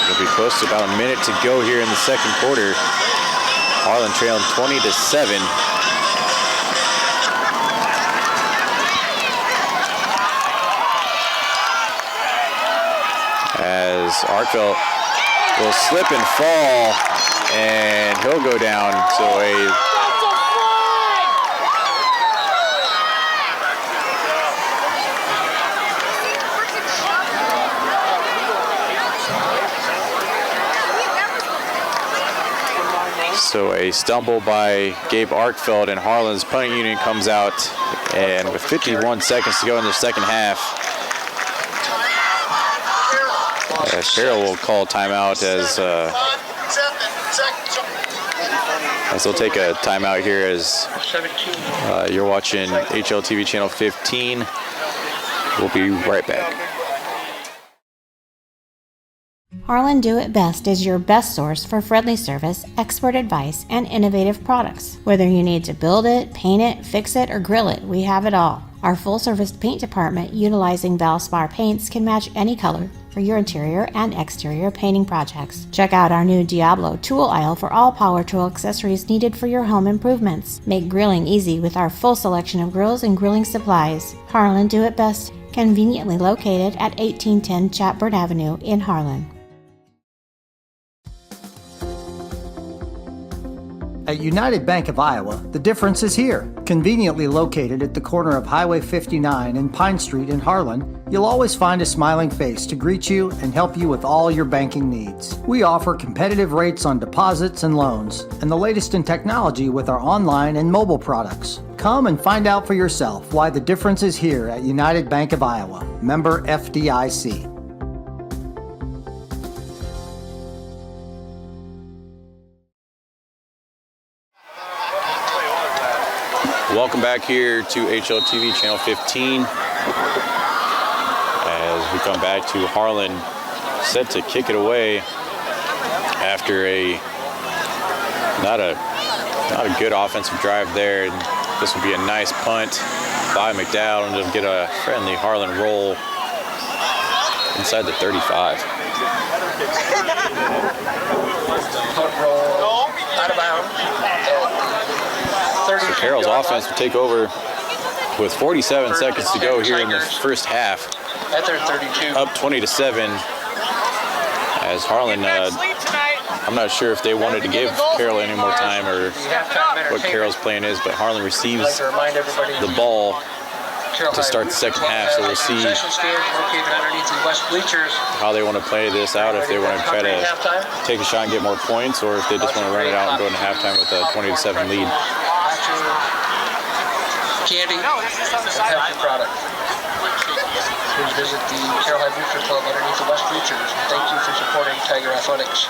It'll be close to about a minute to go here in the second quarter. Harlan trailing 20-7. As Arkfeld will slip and fall, and he'll go down. So a stumble by Gabe Arkfeld, and Harlan's punting unit comes out, and with 51 seconds to go in the second half, As Carroll will call timeout as they'll take a timeout here as you're watching HLTV Channel 15. We'll be right back. Harlan Do It Best is your best source for friendly service, expert advice, and innovative products. Whether you need to build it, paint it, fix it, or grill it, we have it all. Our full-service paint department, utilizing Valspar paints, can match any color for your interior and exterior painting projects. Check out our new Diablo tool aisle for all power tool accessories needed for your home improvements. Make grilling easy with our full selection of grills and grilling supplies. Harlan Do It Best, conveniently located at 1810 Chatbird Avenue in Harlan. At United Bank of Iowa, the difference is here. Conveniently located at the corner of Highway 59 and Pine Street in Harlan, you'll always find a smiling face to greet you and help you with all your banking needs. We offer competitive rates on deposits and loans, and the latest in technology with our online and mobile products. Come and find out for yourself why the difference is here at United Bank of Iowa. Member FDIC. Welcome back here to HLTV Channel 15 as we come back to Harlan, set to kick it away after not a good offensive drive there. And this will be a nice punt by McDowell, and it'll get a friendly Harlan roll inside the 35. Punt roll out of bounds. So Carroll's offense will take over with 47 seconds to go here in the first half. At their 32. Up 20-7 as Harlan, I'm not sure if they wanted to give Carroll any more time or what Carroll's plan is, but Harlan receives the ball to start the second half, so we'll see how they want to play this out, if they want to try to take a shot and get more points, or if they just want to run it out and go into halftime with a 20-7 lead. Candy, Pepsi product. Please visit the Carroll High Booster Club underneath the West Bleachers. Thank you for supporting Tiger Athletics.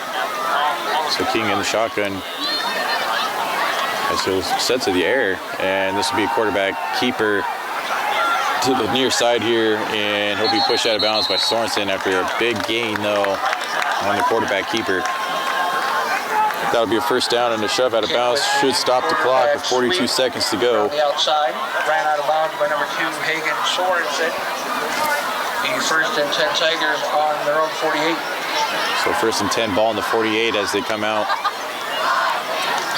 So King in the shotgun as he'll set to the air, and this will be a quarterback keeper to the near side here, and he'll be pushed out of bounds by Sorensen after a big gain though on the quarterback keeper. That'll be a first down, and a shove out of bounds should stop the clock with 42 seconds to go. On the outside, ran out of bounds by number 2, Hagen Sorensen. The first and 10 Tigers on their own 48. So first and 10, ball in the 48 as they come out.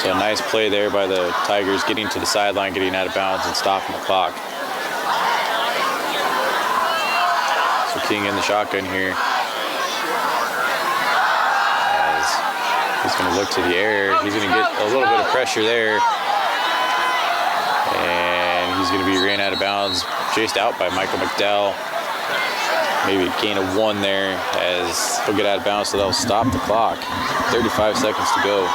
So a nice play there by the Tigers, getting to the sideline, getting out of bounds, and stopping the clock. So King in the shotgun here. He's going to look to the air. He's going to get a little bit of pressure there. And he's going to be ran out of bounds, chased out by Michael McDowell. Maybe a gain of 1 there as he'll get out of bounds, so that'll stop the clock. 35 seconds to go.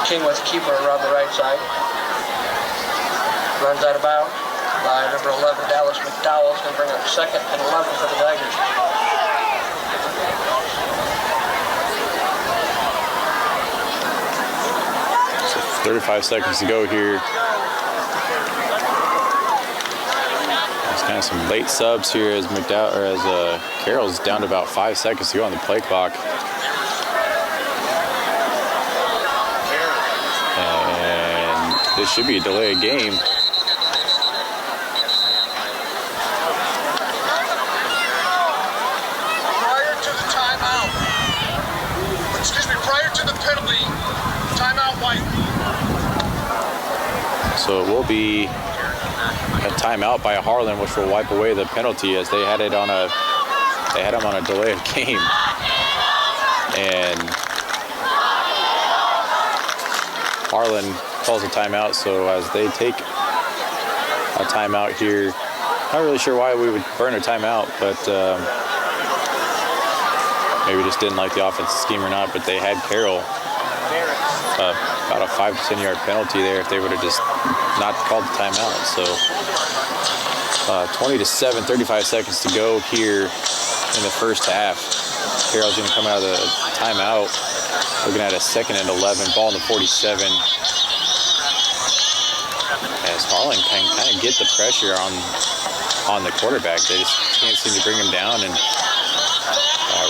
King with the keeper around the right side. Runs out of bounds by number 11, Dallas McDowell. It's going to bring up 2nd and 11 for the Tigers. 35 seconds to go here. There's kind of some late subs here as Carroll's down to about 5 seconds to go on the play clock. And this should be a delayed game. Prior to the penalty, timeout white. So it will be a timeout by Harlan, which will wipe away the penalty, as they had him on a delayed game. And Harlan calls a timeout, so as they take a timeout here, not really sure why we would burn a timeout, but maybe just didn't like the offensive scheme or not, but they had Carroll about a 5 to 10 yard penalty there if they would have just not called the timeout. So 20-7, 35 seconds to go here in the first half. Carroll's going to come out of the timeout. Looking at a 2nd and 11, ball in the 47. As Harlan can kind of get the pressure on the quarterback. They just can't seem to bring him down, and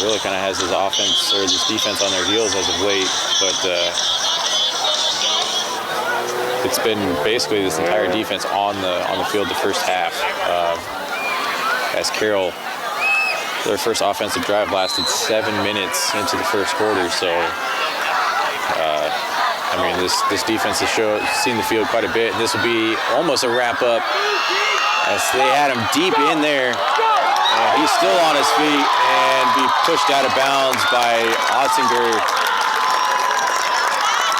really kind of has his offense or this defense on their heels as of late. But it's been basically this entire defense on the field the first half. As Carroll, their first offensive drive lasted 7 minutes into the first quarter. So, I mean, this defense has seen the field quite a bit. This will be almost a wrap up as they had him deep in there. And he's still on his feet and be pushed out of bounds by Ottinger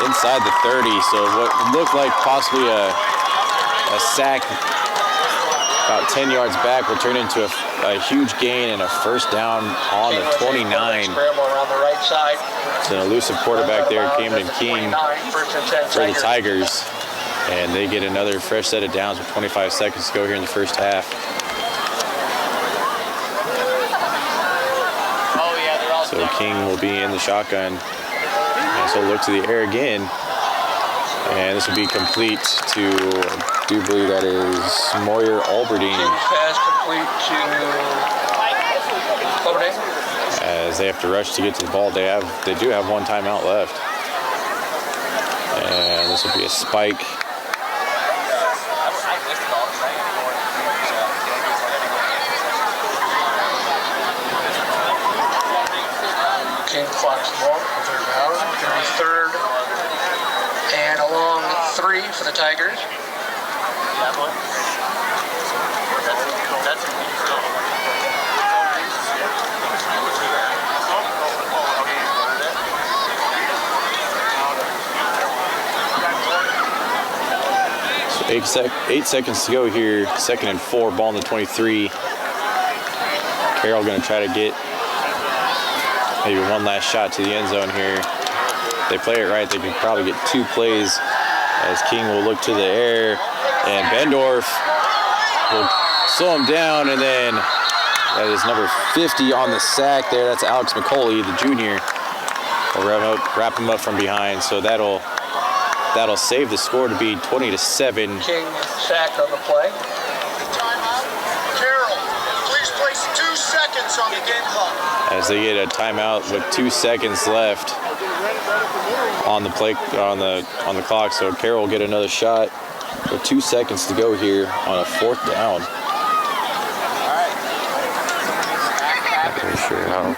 inside the 30. So what looked like possibly a sack about 10 yards back will turn into a huge gain and a first down on the 29. Scramble around the right side. It's an elusive quarterback there, Camden King, for the Tigers. And they get another fresh set of downs with 25 seconds to go here in the first half. So King will be in the shotgun. And so look to the air again. And this will be complete to, I do believe that is Moyer Alberdine. Pass complete to Coverdale. As they have to rush to get to the ball. They do have one timeout left. And this will be a spike. King clocks the ball for third down. Going to be 3rd and a long 3 for the Tigers. So 8 seconds to go here. 2nd and 4, ball in the 23. Carroll going to try to get maybe one last shot to the end zone here. If they play it right, they can probably get 2 plays as King will look to the air, and Bendorf will slow him down, and then that is number 50 on the sack there. That's Alex McCauley, the junior. Will wrap him up from behind, so that'll save the score to be 20-7. King sacked on the play. Carroll, please place 2 seconds on the game clock. As they get a timeout with 2 seconds left on the play on the clock, so Carroll will get another shot with 2 seconds to go here on a 4th down. Not really sure how.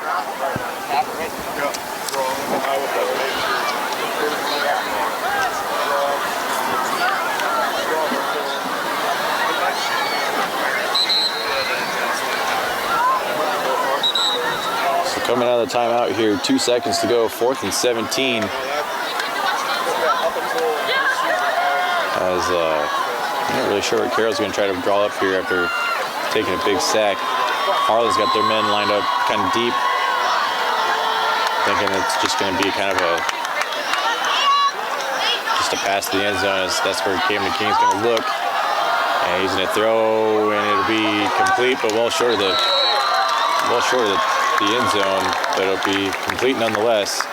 Coming out of the timeout here, 2 seconds to go, 4th and 17. As I'm not really sure what Carroll's going to try to draw up here after taking a big sack. Harlan's got their men lined up kind of deep, thinking it's just going to be kind of just a pass to the end zone. As that's where Camden King's going to look, and he's going to throw, and it'll be complete, but well short of the end zone, but it'll be complete nonetheless.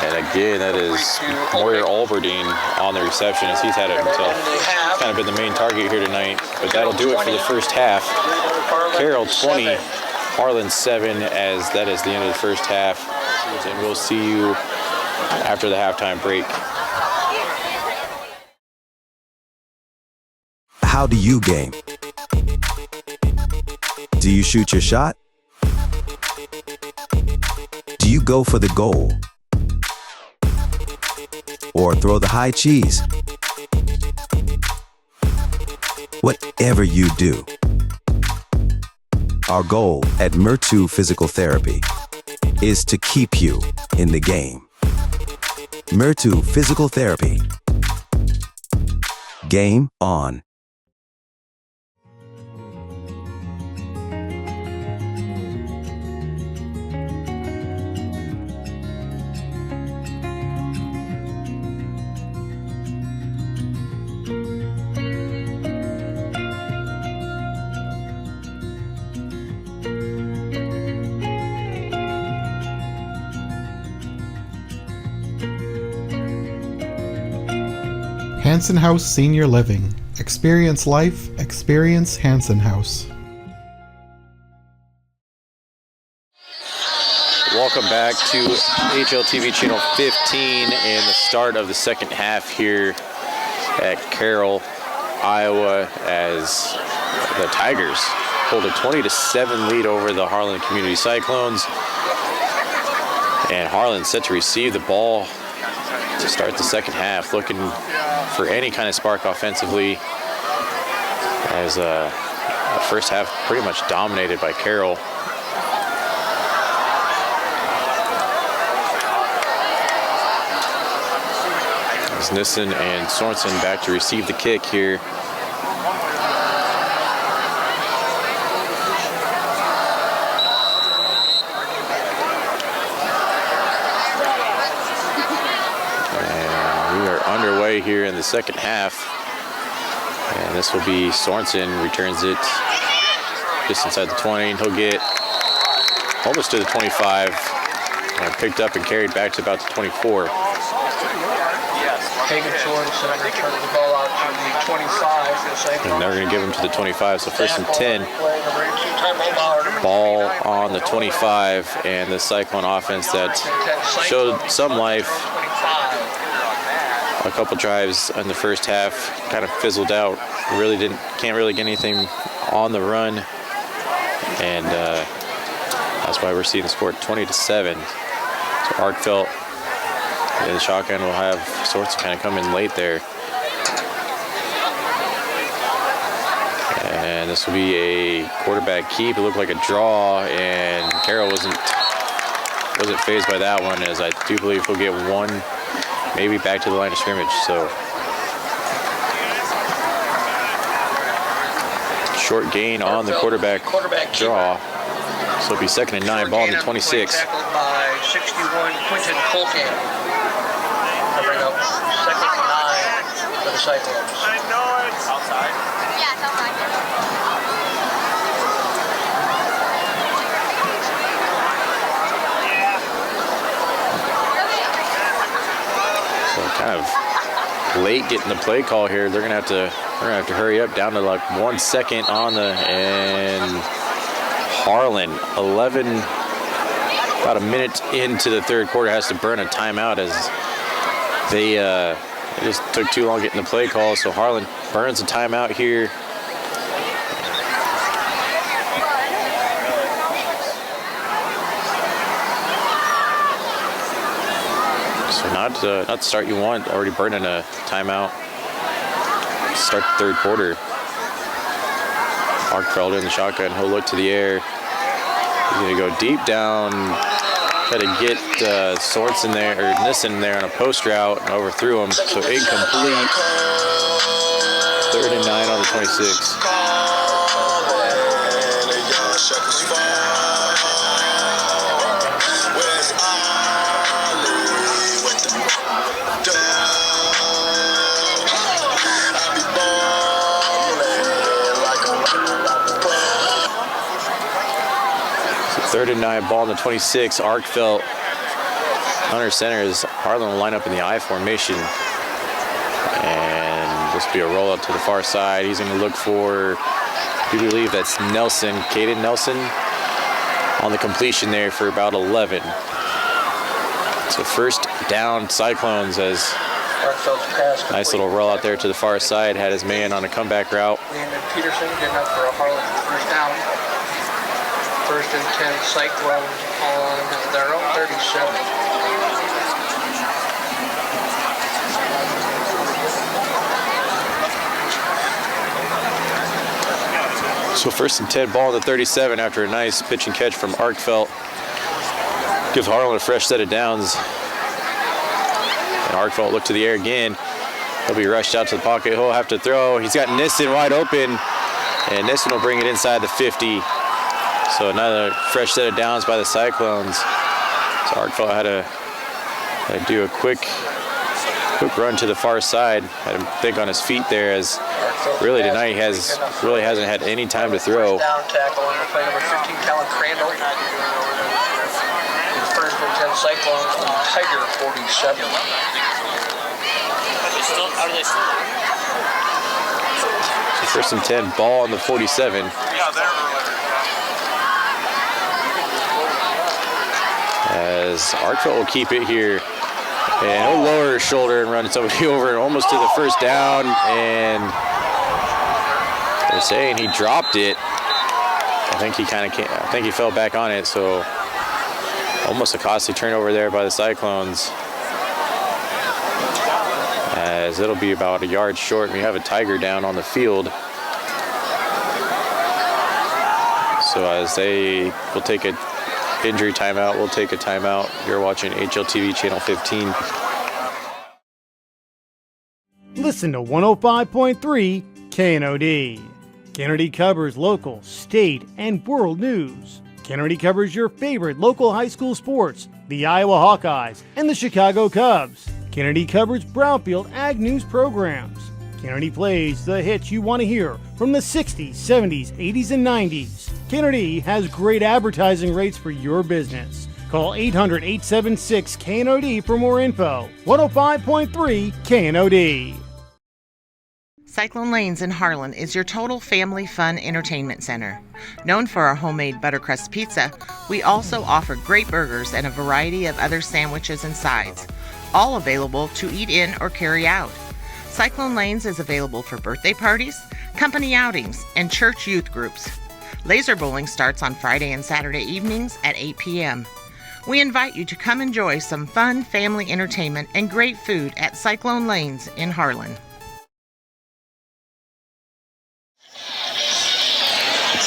And again, that is Moyer Alberdine on the reception, as he's had it himself. He's kind of been the main target here tonight, but that'll do it for the first half. Carroll 20, Harlan 7, as that is the end of the first half. And we'll see you after the halftime break. How do you game? Do you shoot your shot? Do you go for the goal? Or throw the high cheese? Whatever you do, our goal at Murtu Physical Therapy is to keep you in the game. Murtu Physical Therapy. Game on. Hansen House Senior Living. Experience life, experience Hansen House. Welcome back to HLTV Channel 15 and the start of the second half here at Carroll, Iowa, as the Tigers hold a 20-7 lead over the Harlan Community Cyclones. And Harlan set to receive the ball to start the second half, looking for any kind of spark offensively, as the first half pretty much dominated by Carroll. As Nissen and Sorensen back to receive the kick here. Underway here in the second half, and this will be Sorensen returns it just inside the 20, and he'll get almost to the 25, and picked up and carried back to about the 24. Hagen Sorensen returns the ball out to the 25. And they're going to give him to the 25, so first and 10. Ball on the 25, and the Cyclone offense that showed some life. A couple drives in the first half kind of fizzled out. Can't really get anything on the run, and that's why we're seeing the score 20-7. So Arkfeld in the shotgun will have Sorensen kind of come in late there, and this will be a quarterback keep. It looked like a draw, and Carroll wasn't fazed by that one, as I do believe he'll get one. Maybe back to the line of scrimmage. So short gain on the quarterback draw. So it'll be second and 9, ball on the 26. Tackled by 61 Quinton Colcan. To bring up second and 9 for the Cyclones. I know it's outside. Yeah, it's outside. Kind of late getting the play call here. They're gonna have to hurry up down to like 1 second on the, and Harlan, about a minute into the third quarter, has to burn a timeout as they just took too long getting the play call. So Harlan burns a timeout here. So not the start you want, already burning a timeout. Start the third quarter. Arkfeld in the shotgun, he'll look to the air. He's gonna go deep down, try to get Sorensen there, or Nissen there on a post route, and overthrew him, so incomplete. Third and 9 on the 26. Third and 9, ball on the 26. Arkfeld under center as Harlan will line up in the I formation. And this will be a rollout to the far side. He's going to look for, I do believe that's Nelson, Caden Nelson, on the completion there for about 11. So first down Cyclones, as nice little rollout there to the far side. Had his man on a comeback route. Landon Peterson getting up for a Harlan first down. First and 10 Cyclones on their own 37. So first and 10, ball on the 37 after a nice pitch and catch from Arkfeld. Gives Harlan a fresh set of downs. And Arkfeld look to the air again. He'll be rushed out to the pocket. He'll have to throw. He's got Nissen wide open, and Nissen will bring it inside the 50. So another fresh set of downs by the Cyclones. So Arkfeld had to do a quick run to the far side. Had him think on his feet there, as really tonight he really hasn't had any time to throw. Down tackle on the play number 15, Callan Crandall. First and 10 Cyclones on Tiger 47. So first and 10, ball on the 47. As Arkfeld will keep it here. And he'll lower his shoulder and run somebody over almost to the first down. And they're saying he dropped it. I think he fell back on it. So almost a costly turnover there by the Cyclones. As it'll be about a yard short. We have a Tiger down on the field. So as they will take a injury timeout, we'll take a timeout. You're watching HLTV Channel 15. Listen to 105.3 KNOD. KNOD covers local, state, and world news. KNOD covers your favorite local high school sports, the Iowa Hawkeyes and the Chicago Cubs. KNOD covers Brownfield Ag News programs. KNOD plays the hits you want to hear from the 60s, 70s, 80s, and 90s. KNOD has great advertising rates for your business. Call 800-876-KNOD for more info. 105.3 KNOD. Cyclone Lanes in Harlan is your total family fun entertainment center. Known for our homemade buttercrust pizza, we also offer great burgers and a variety of other sandwiches and sides, all available to eat in or carry out. Cyclone Lanes is available for birthday parties, company outings, and church youth groups. Laser bowling starts on Friday and Saturday evenings at 8 p.m. We invite you to come enjoy some fun family entertainment and great food at Cyclone Lanes in Harlan.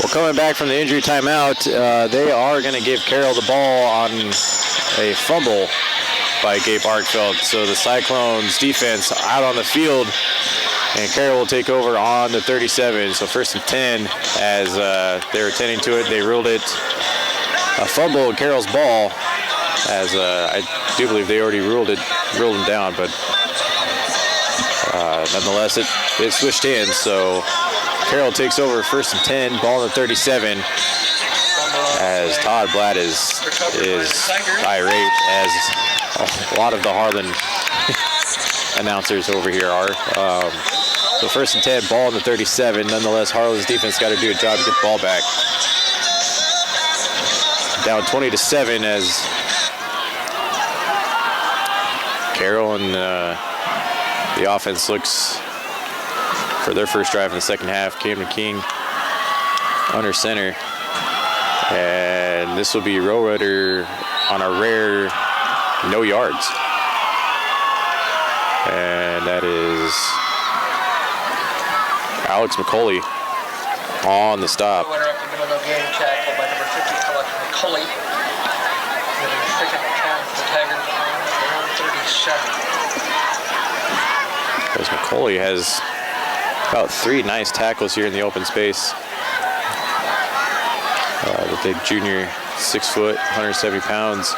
Well, coming back from the injury timeout, they are going to give Carroll the ball on a fumble by Gabe Arkfeld. So the Cyclones defense out on the field, and Carroll will take over on the 37. So first and 10, as they were tending to it, they ruled it a fumble, Carroll's ball, as I do believe they already ruled him down, but nonetheless it switched hands. So Carroll takes over first and 10, ball on the 37, as Todd Blatt is irate, as a lot of the Harlan announcers over here are. So first and 10, ball on the 37. Nonetheless, Harlan's defense got to do a job to get the ball back. Down 20-7 as Carroll and the offense looks for their first drive in the second half. Camden King under center. And this will be Rowetter on a rare no yards. And that is Alex McCauley on the stop. Rowetter up the middle of the game, tackle by number 50, Alex McCauley. Getting second count for the Tigers on 37. As McCauley has about 3 nice tackles here in the open space. The big junior, 6 foot, 170 pounds,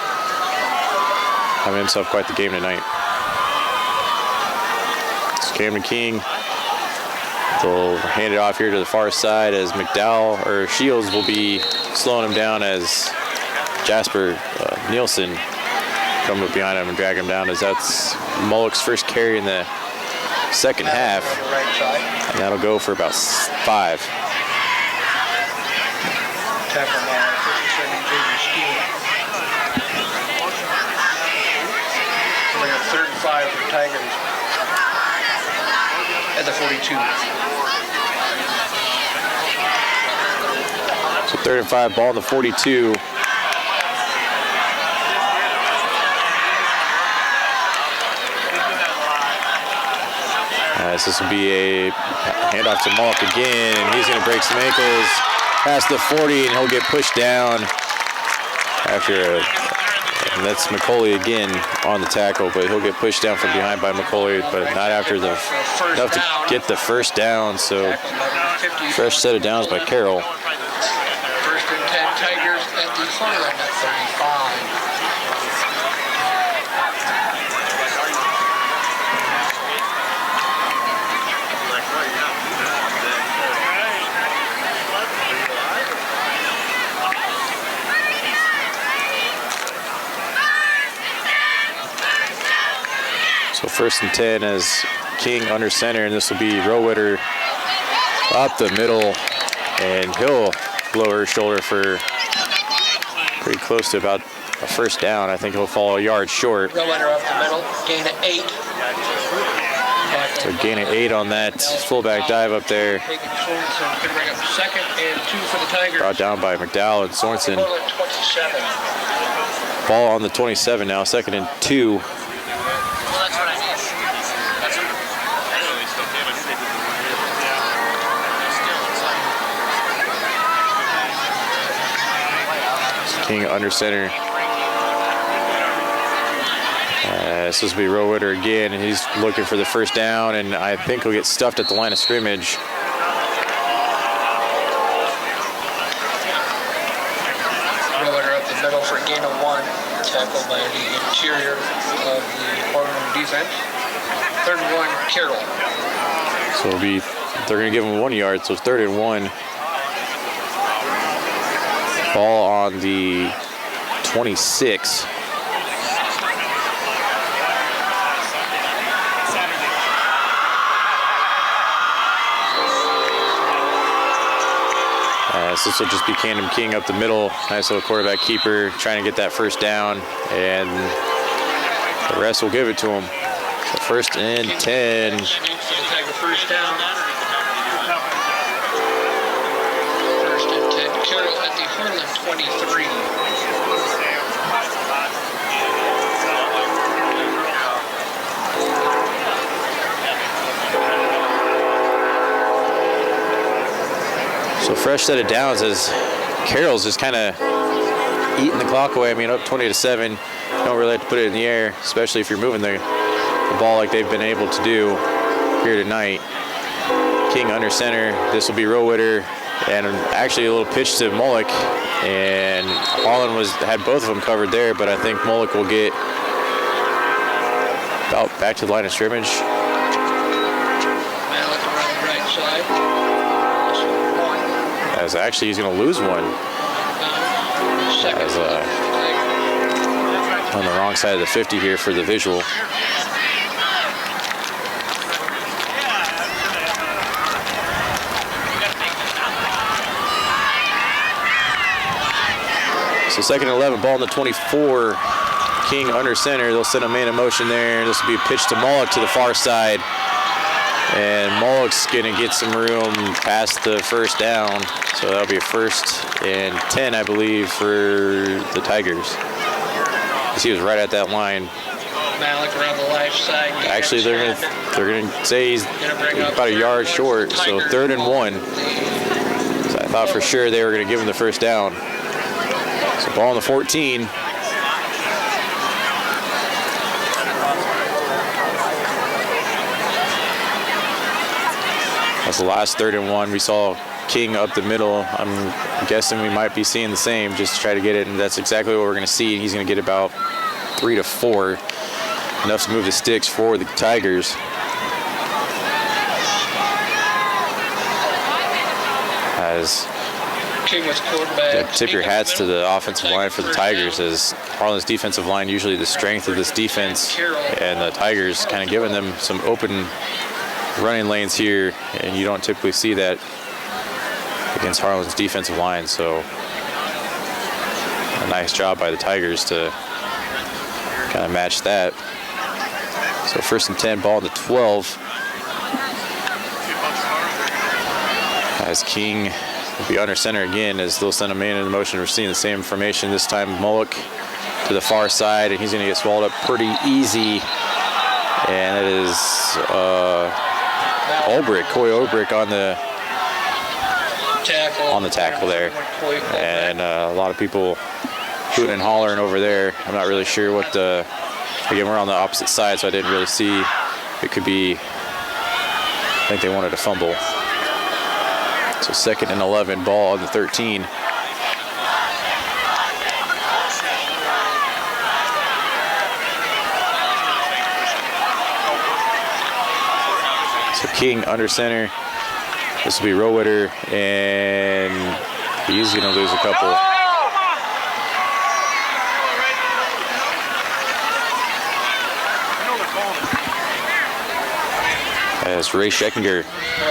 having himself quite the game tonight. So Camden King will hand it off here to the far side as Shields will be slowing him down as Jasper Nielsen coming up behind him and drag him down, as that's Mullock's first carry in the second half, and that'll go for about 5. Tackle by 57 Xavier Steele. We have 35 for the Tigers at the 42. So 3rd and 5, ball in the 42. This will be a handoff to Mullock again, and he's going to break some ankles past the 40, and he'll get pushed down and that's McCauley again on the tackle, but he'll get pushed down from behind by McCauley, but not after enough to get the first down. So fresh set of downs by Carroll. First and 10 Tigers at the Harlan at 35. So 1st and 10 as King under center, and this will be Rowitter up the middle, and he'll blow her shoulder for pretty close to about a 1st down. I think he'll fall a yard short. Rowitter up the middle, gain of 8. So gain of 8 on that fullback dive up there. Taking Sorensen, could bring up 2nd and 2 for the Tigers. Brought down by McDowell and Sorensen. 27. Ball on the 27 now, 2nd and 2. King under center. This will be Rowitter again, and he's looking for the 1st down, and I think he'll get stuffed at the line of scrimmage. Rowitter up the middle for a gain of 1, tackled by the interior of the Harlan defense. 3rd and 1, Carroll. So it'll be, they're going to give him 1 yard, so it's 3rd and 1. Ball on the 26. So this will just be Camden King up the middle. Nice little quarterback keeper trying to get that 1st down, and the rest will give it to him. So 1st and 10. For the Tiger 1st down. 1st and 10. Carroll at the Harlan 23. So fresh set of downs as Carroll's just kind of eating the clock away. I mean, up 20-7, you don't really have to put it in the air, especially if you're moving the ball like they've been able to do here tonight. King under center. This will be Rowitter, and actually a little pitch to Mullock, and Harlan had both of them covered there, but I think Mullock will get about back to the line of scrimmage. Malik around the right side. As actually he's going to lose one. As on the wrong side of the 50 here for the visual. So 2nd and 11, ball on the 24. King under center. They'll send a man in motion there. This will be a pitch to Mullock to the far side. And Mullock's going to get some room past the 1st down. So that'll be a 1st and 10, I believe, for the Tigers. He was right at that line. Malik around the left side. Actually, they're gonna say he's about a yard short. So 3rd and 1. So I thought for sure they were going to give him the 1st down. So ball on the 14. That's the last 3rd and 1. We saw King up the middle. I'm guessing we might be seeing the same, just to try to get it, and that's exactly what we're going to see. He's going to get about 3 to 4, enough to move the sticks for the Tigers. As King was quarterback. tip your hats to the offensive line for the Tigers, as Harlan's defensive line usually the strength of this defense, and the Tigers kind of giving them some open running lanes here, and you don't typically see that against Harlan's defensive line. So a nice job by the Tigers to kind of match that. So 1st and 10, ball on the 12. As King will be under center again, as they'll send a man in motion. We're seeing the same formation this time. Mullock to the far side, and he's going to get swallowed up pretty easy. And it is Coy Olbrich on the tackle there. And a lot of people hooting and hollering over there. I'm not really sure what again, we're on the opposite side, so I didn't really see. It could be, I think they wanted to fumble. So 2nd and 11, ball on the 13. So King under center. This will be Rowitter, and he's going to lose a couple. As Ray Scheckinger,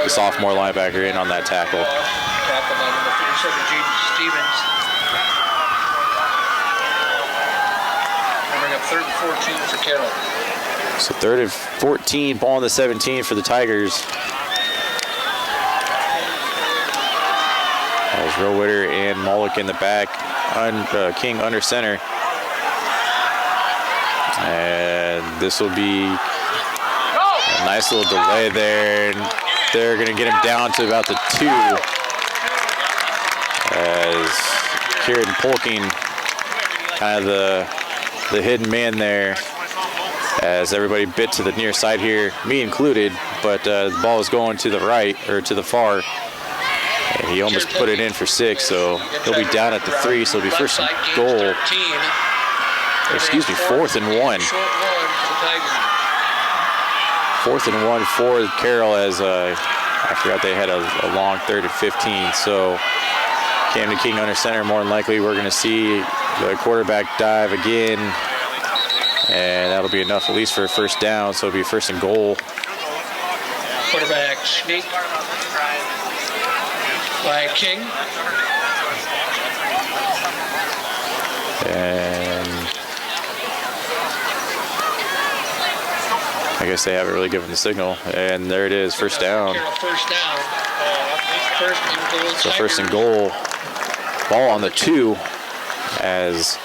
the sophomore linebacker, in on that tackle. Tackle by number 57, Jaden Stevens. Bring up 3rd and 14 for Carroll. So 3rd and 14, ball on the 17 for the Tigers. As Rowitter and Moloch in the back, King under center. And this will be a nice little delay there. And they're going to get him down to about the 2. As Kieran Polking, kind of the hidden man there. As everybody bit to the near side here, me included, but the ball was going to the right, or to the far, and he almost put it in for 6, so he'll be down at the 3, so it'll be first and goal. Excuse me, 4th and 1. 4th and 1 for Carroll, as I forgot they had a long 3rd and 15, so Camden King under center. More than likely we're going to see the quarterback dive again. And that'll be enough at least for a first down, so it'll be first and goal. Quarterback sneak by King. And I guess they haven't really given the signal. And there it is, first down. First down. First and goal. So first and goal. Ball on the 2 as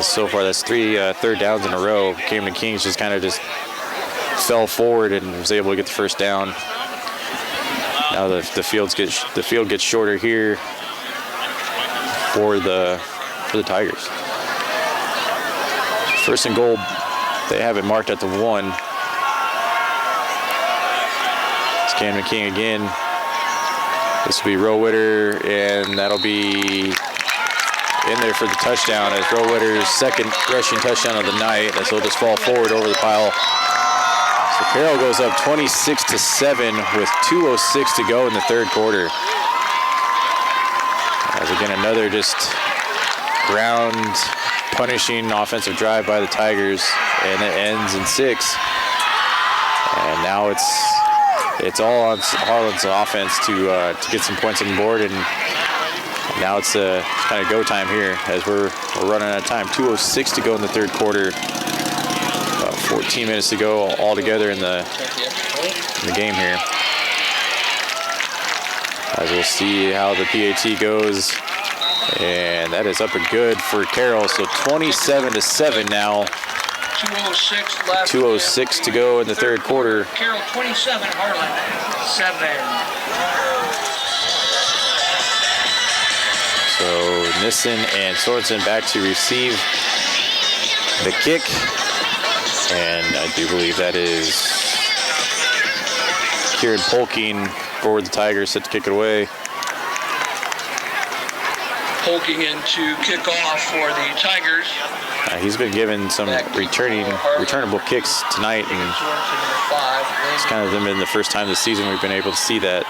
so far that's 3 third downs in a row. Camden Kings just kind of fell forward and was able to get the first down. Now the field gets shorter here for the Tigers. First and goal, they have it marked at the 1. It's Camden King again. This will be Rowitter, and that'll be in there for the touchdown, as Rowitter's 2nd rushing touchdown of the night, as he'll just fall forward over the pile. So Carroll goes up 26-7 with 2:06 to go in the 3rd quarter. As again, another just ground punishing offensive drive by the Tigers, and it ends in 6. And now it's all on Harlan's offense to get some points on the board, and now it's kind of go time here as we're running out of time. 2:06 to go in the 3rd quarter. About 14 minutes to go altogether in the game here. As we'll see how the PAT goes. And that is up and good for Carroll. So 27-7 now. 2:06 left. 2:06 to go in the 3rd quarter. Carroll 27, Harlan 7. So Nissen and Sorensen back to receive the kick. And I do believe that is Kieran Polking for the Tigers, set to kick it away. Polking in to kick off for the Tigers. He's been given some returnable kicks tonight, and it's kind of been the first time this season we've been able to see that.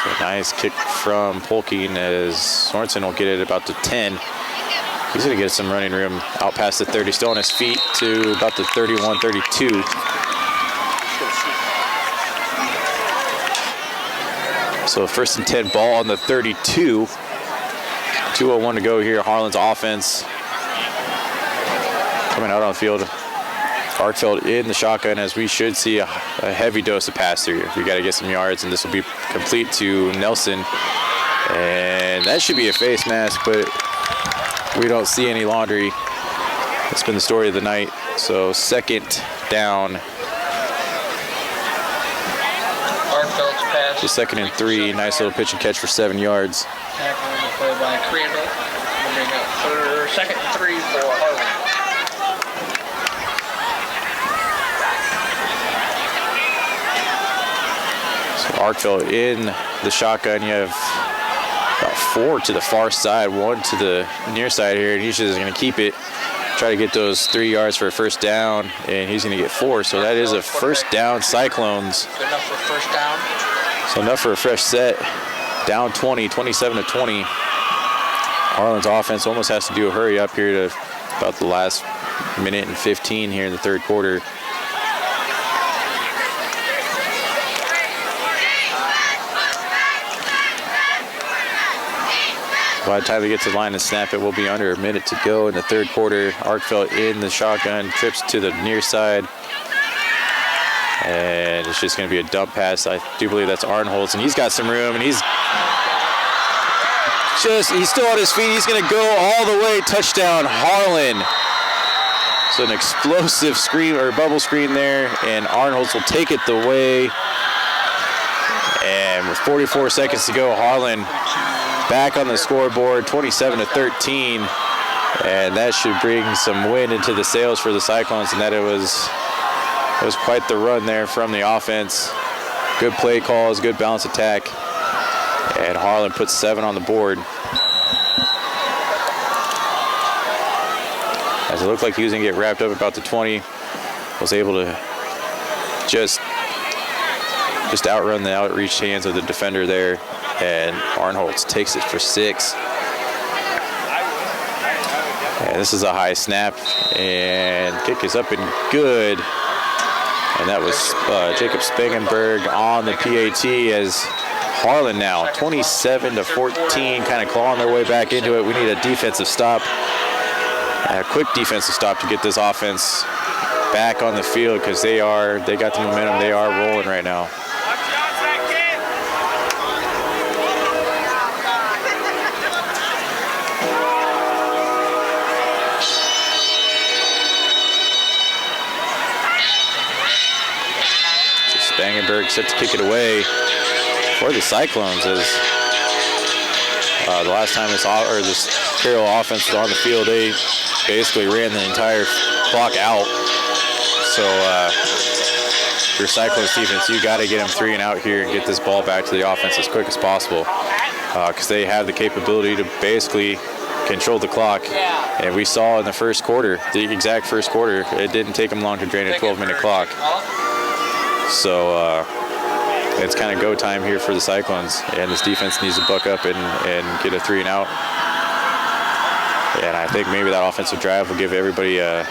So nice kick from Polking, as Sorensen will get it about the 10. He's going to get some running room out past the 30, still on his feet to about the 31, 32. So first and 10, ball on the 32. 2:01 to go here. Harlan's offense coming out on the field. Arkfeld in the shotgun, as we should see a heavy dose of pass through. We got to get some yards, and this will be complete to Nelson. And that should be a face mask, but we don't see any laundry. That's been the story of the night. So 2nd down. To 2nd and 3. Nice little pitch and catch for 7 yards. Tackle on the play by Crandall. We'll bring up 2nd and 3 for Harlan. So Arkfeld in the shotgun. You have about 4 to the far side, 1 to the near side here, and he's just going to keep it. Try to get those 3 yards for a first down, and he's going to get 4. So that is a first down, Cyclones. Good enough for first down. So enough for a fresh set. Down 20, 27-20. Harlan's offense almost has to do a hurry up here to about the last minute and 15 here in the third quarter. By the time we get to the line and snap it, we'll be under a minute to go in the third quarter. Arkfeld in the shotgun, trips to the near side. And it's just going to be a dump pass. I do believe that's Arnholtz, and he's got some room, and he's still on his feet. He's going to go all the way. Touchdown, Harlan. So an explosive screen or bubble screen there, and Arnholtz will take it the way. And with 44 seconds to go, Harlan back on the scoreboard, 27-13, and that should bring some wind into the sails for the Cyclones. And that it was quite the run there from the offense. Good play calls, good balance attack, and Harlan puts 7 on the board. As it looked like he was going to get wrapped up about the 20, was able to just outrun the outreached hands of the defender there, and Arnholtz takes it for 6. And this is a high snap, and kick is up and good. And that was Jacob Spangenberg on the PAT, as Harlan now 27-14, kind of clawing their way back into it. We need a defensive stop, a quick defensive stop to get this offense back on the field, because they got the momentum. They are rolling right now. Spangenberg set to kick it away for the Cyclones, as the last time this Carroll offense was on the field, they basically ran the entire clock out. So your Cyclones defense, you got to get them 3 and out here and get this ball back to the offense as quick as possible, because they have the capability to basically control the clock. And we saw in the first quarter, the exact first quarter, it didn't take them long to drain a 12-minute clock. So it's kind of go time here for the Cyclones, and this defense needs to buck up and get a 3 and out. And I think maybe that offensive drive will give everybody a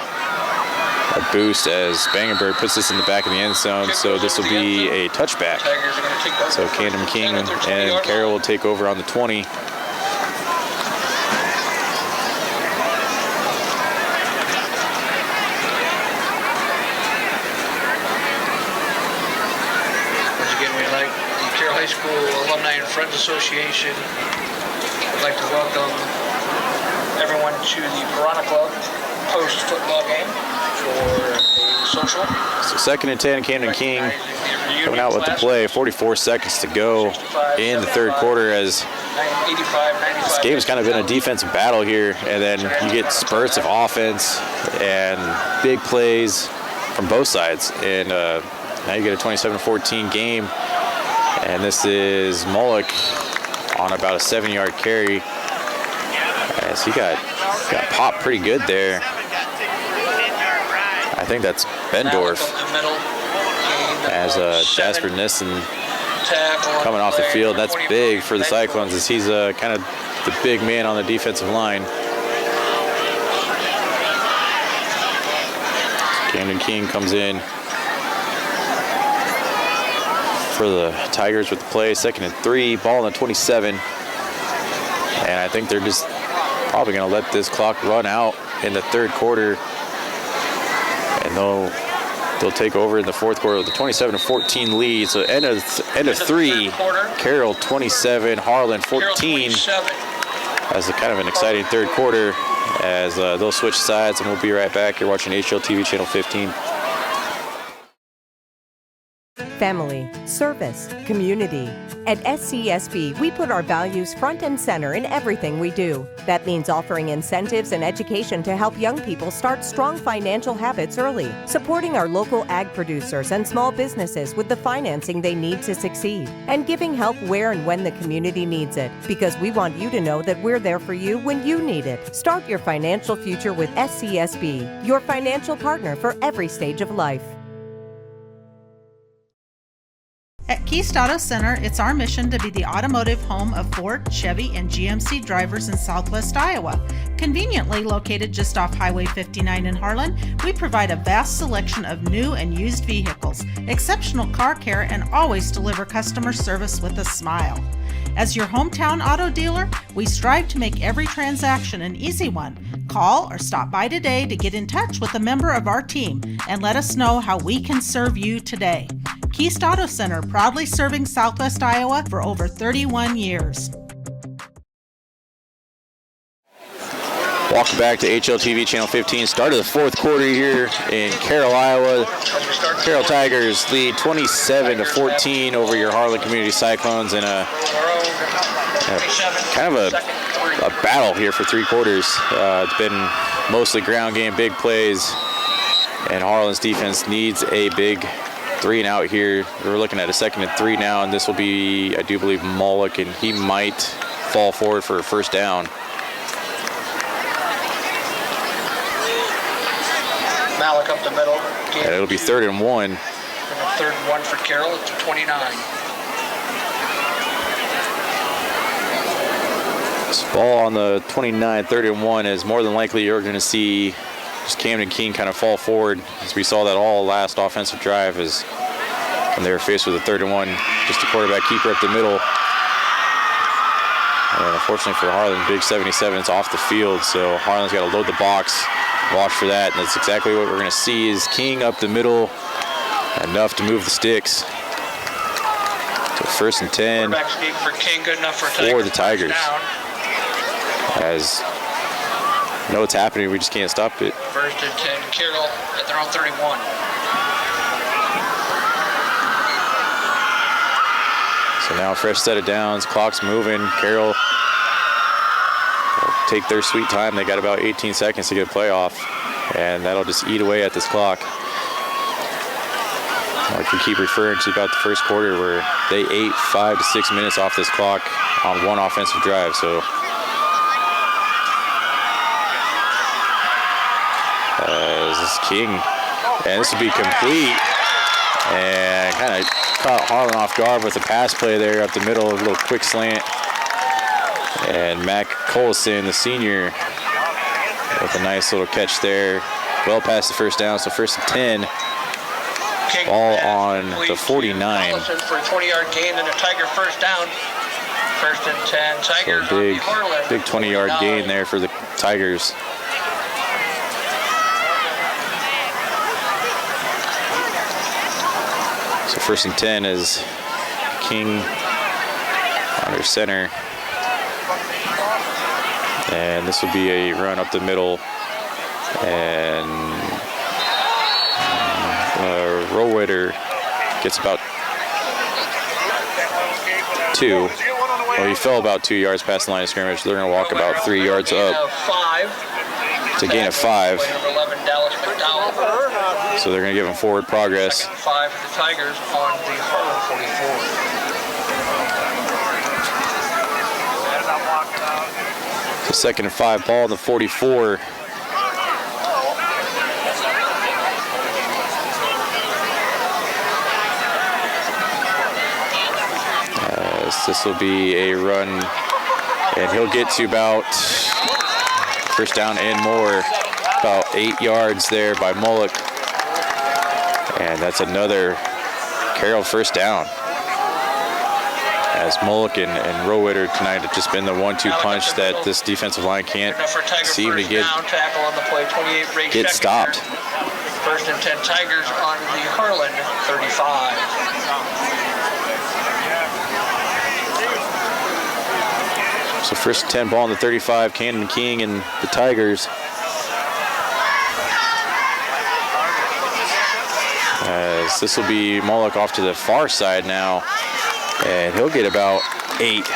boost, as Spangenberg puts this in the back of the end zone. So this will be a touchback. So Camden King and Carroll will take over on the 20. High School Alumni and Friends Association. I'd like to welcome everyone to the Piranha Club post-football game for a social. So 2nd and 10, Camden King coming out with the play. 44 seconds to go in the third quarter, as this game's kind of been a defensive battle here, and then you get spurts of offense and big plays from both sides. And now you get a 27-14 game. And this is Mullock on about a 7-yard carry, as he got popped pretty good there. I think that's Bendorf, as Jasper Nissen coming off the field. That's big for the Cyclones, as he's kind of the big man on the defensive line. Camden King comes in for the Tigers with the play. 2nd and 3, ball on the 27. And I think they're just probably going to let this clock run out in the third quarter, and they'll take over in the fourth quarter with a 27-14 lead. So end of 3, Carroll 27, Harlan 14. As a kind of an exciting third quarter, as they'll switch sides, and we'll be right back. You're watching HLTV Channel 15. Family, service, community. At SCSB, we put our values front and center in everything we do. That means offering incentives and education to help young people start strong financial habits early, supporting our local ag producers and small businesses with the financing they need to succeed, and giving help where and when the community needs it, because we want you to know that we're there for you when you need it. Start your financial future with SCSB, your financial partner for every stage of life. At Keast Auto Center, it's our mission to be the automotive home of Ford, Chevy, and GMC drivers in Southwest Iowa. Conveniently located just off Highway 59 in Harlan, we provide a vast selection of new and used vehicles, exceptional car care, and always deliver customer service with a smile. As your hometown auto dealer, we strive to make every transaction an easy one. Call or stop by today to get in touch with a member of our team and let us know how we can serve you today. Keast Auto Center, proudly serving Southwest Iowa for over 31 years. Welcome back to HLTV Channel 15. Start of the fourth quarter here in Carroll, Iowa. Carroll Tigers lead 27-14 over your Harlan Community Cyclones in a kind of a battle here for three quarters. It's been mostly ground game, big plays, and Harlan's defense needs a big 3 and out here. We're looking at a 2nd and 3 now, and this will be, I do believe, Moloch, and he might fall forward for a first down. Malik up the middle. And it'll be 3rd and 1. And 3rd and 1 for Carroll at the 29. This ball on the 29, 3rd and 1 is more than likely you're going to see just Camden King kind of fall forward, as we saw that all last offensive drive is when they were faced with a 3rd and 1, just a quarterback keeper up the middle. And unfortunately for Harlan, big 77 is off the field, so Harlan's got to load the box, watch for that, and that's exactly what we're going to see is King up the middle, enough to move the sticks. So 1st and 10 Quarterback sneak for King, good enough for the Tigers. As know what's happening, we just can't stop it. 1st and 10, Carroll at their own 31. So now a fresh set of downs, clock's moving. Carroll will take their sweet time. They got about 18 seconds to get a play off, and that'll just eat away at this clock. Like we keep referring to about the first quarter where they ate 5 to 6 minutes off this clock on one offensive drive. So this is King, and this will be complete, and kind of caught Harlan off guard with a pass play there up the middle, a little quick slant, and Mac Colson, the senior, with a nice little catch there, well past the first down. So 1st and 10, King ball on the 49. Collison for a 20-yard gain and a Tiger first down. 1st and 10, Tigers So on the Harlan. big 20-yard gain there for the Tigers. So 1st and 10 is King under center. And this will be a run up the middle. And Rowitter gets about 2. Well, he fell about 2 yards past the line of scrimmage. They're going to walk about 3 yards up. It's a gain of 5. So they're going to give him forward progress. 5 for the Tigers on the Harlan 44. So 2nd and 5, ball on the 44. This will be a run, and he'll get to about first down and more, about 8 yards there by Moloch. And that's another Carroll first down. As Moloch and Rowitter tonight have just been the 1-2 punch that this defensive line can't seem to get stopped. 1st and 10, Tigers on the Harlan 35. So 1st and 10, ball on the 35, Camden King and the Tigers. As this will be Moloch off to the far side now, and he'll get about 8.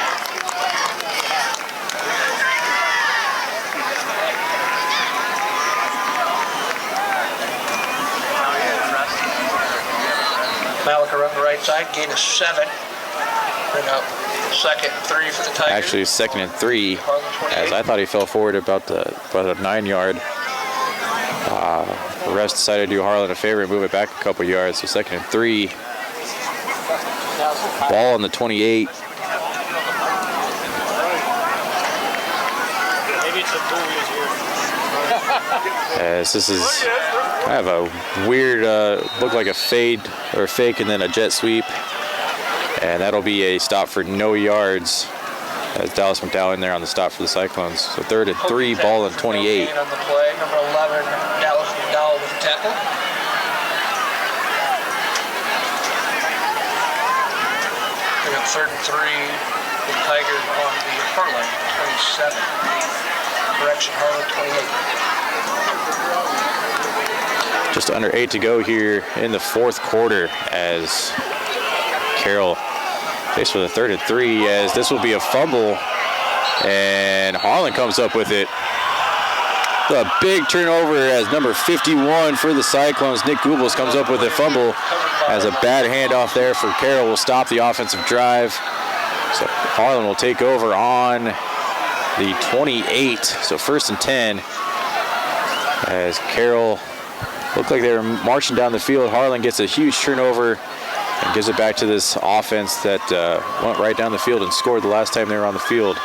Malik around the right side, gain of 7. Bring up 2nd and 3 for the Tigers. Actually, 2nd and 3, as I thought he fell forward about a 9-yard. The refs decided to do Harlan a favor and move it back a couple yards. So 2nd and 3. Ball on the 28. As this is kind of a weird, look like a fade or fake and then a jet sweep. And that'll be a stop for no yards. As Dallas McDowell in there on the stop for the Cyclones. So 3rd and 3, ball on 28. On the play, number 11, Dallas McDowell with the tackle. We got 3rd and 3, the Tigers on the Harlan 27. Correction, Harlan 28. Just under 8 to go here in the 4th quarter as Carroll faced with a 3rd and 3, as this will be a fumble, and Harlan comes up with it. A big turnover as number 51 for the Cyclones, Nick Gubles, comes up with a fumble as a bad handoff there for Carroll will stop the offensive drive. So Harlan will take over on the 28, so 1st and 10 as Carroll looked like they were marching down the field. Harlan gets a huge turnover and gives it back to this offense that went right down the field and scored the last time they were on the field.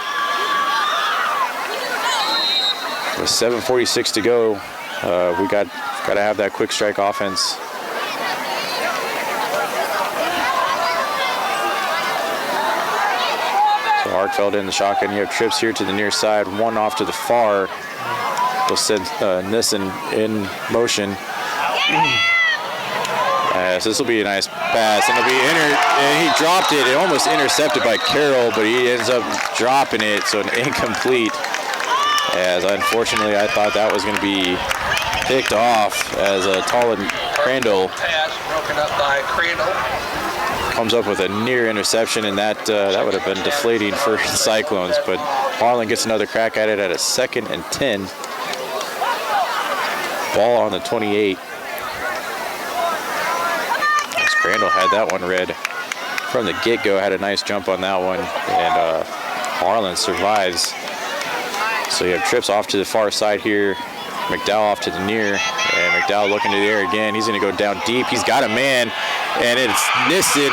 With 7:46 to go, we got to have that quick strike offense. So Arkfeld in the shotgun. You have trips here to the near side, one off to the far. They'll send Nissen in motion. So this will be a nice pass, and it'll be and he dropped it. It almost intercepted by Carroll, but he ends up dropping it, so an incomplete. As unfortunately, I thought that was going to be picked off as a Tolan Crandall Pass broken up by Crandall. comes up with a near interception, and that would have been deflating for the Cyclones. But Harlan gets another crack at it at a 2nd and 10. Ball on the 28. Crandall had that one read from the get-go, had a nice jump on that one, and Harlan survives. So you have trips off to the far side here, McDowell off to the near, and McDowell looking to the air again. He's going to go down deep. He's got a man, and it's Nissen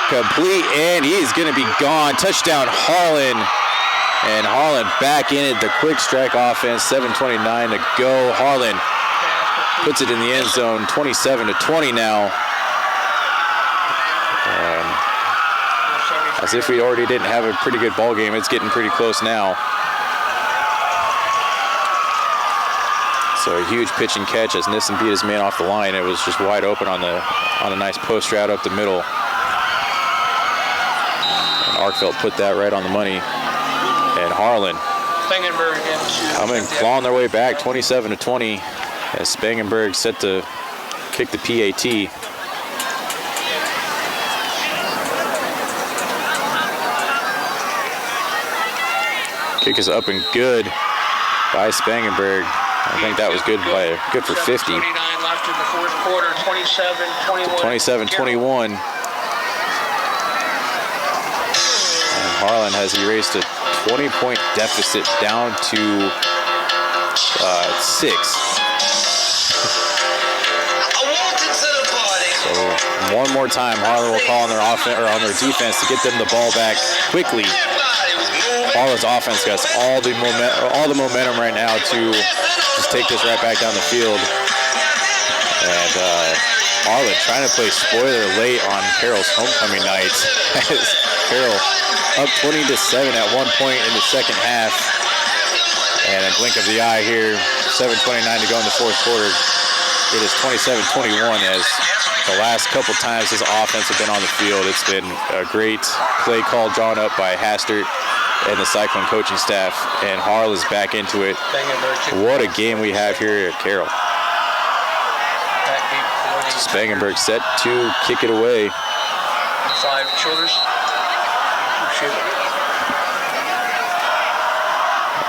complete, and he's going to be gone. Touchdown Harlan, and Harlan back in it. The quick strike offense, 7:29 to go. Harlan puts it in the end zone, 27-20 now. As if we already didn't have a pretty good ball game, it's getting pretty close now. So a huge pitch and catch as Nissen beat his man off the line. It was just wide open on a nice post route up the middle. And Arkfeld put that right on the money. And Harlan coming, clawing their way back, 27-20, as Spangenberg set to kick the PAT. Kick is up and good by Spangenberg. I think that was good for 50. 29 left in the 4th quarter, 27-21. 27-21. And Harlan has erased a 20-point deficit down to 6. So one more time, Harlan will call on their offense or on their defense to get them the ball back quickly. Harlan's offense has all the momentum right now to just take this right back down the field. And Harlan trying to play spoiler late on Carroll's homecoming night. Carroll up 20-7 at one point in the 2nd half. And a blink of the eye here, 7:29 to go in the 4th quarter. It is 27-21 as the last couple times his offense have been on the field. It's been a great play call drawn up by Hastert and the Cyclone coaching staff, and Harlan's back into it. What a game we have here at Carroll. Spangenberg set to kick it away. 5 shoulders.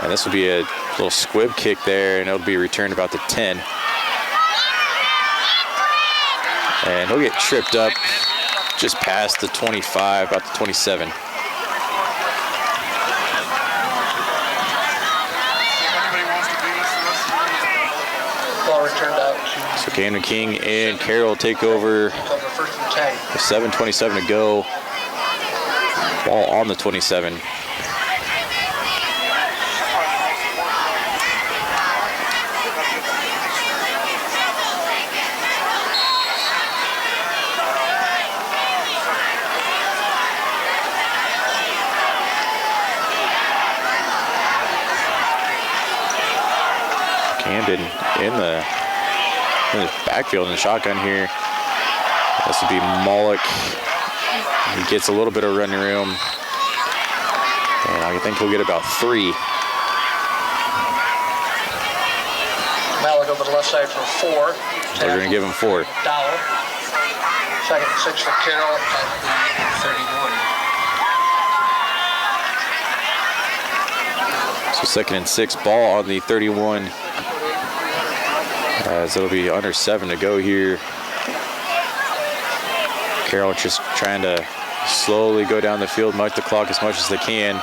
And this will be a little squib kick there, and it'll be returned about the 10. And he'll get tripped up just past the 25, about the 27. So Camden King and Carroll take over. 1st and 10. With 7:27 to go. Ball on the 27. Camden in the backfield in the shotgun here. This would be Mullock. He gets a little bit of running room. And I think he'll get about 3. Malik over the left side for 4. They're going to give him 4. Dollar. Second and 6 for Carroll at the 31. So second and 6, ball on the 31. As it'll be under 7 to go here. Carroll just trying to slowly go down the field, milk the clock as much as they can.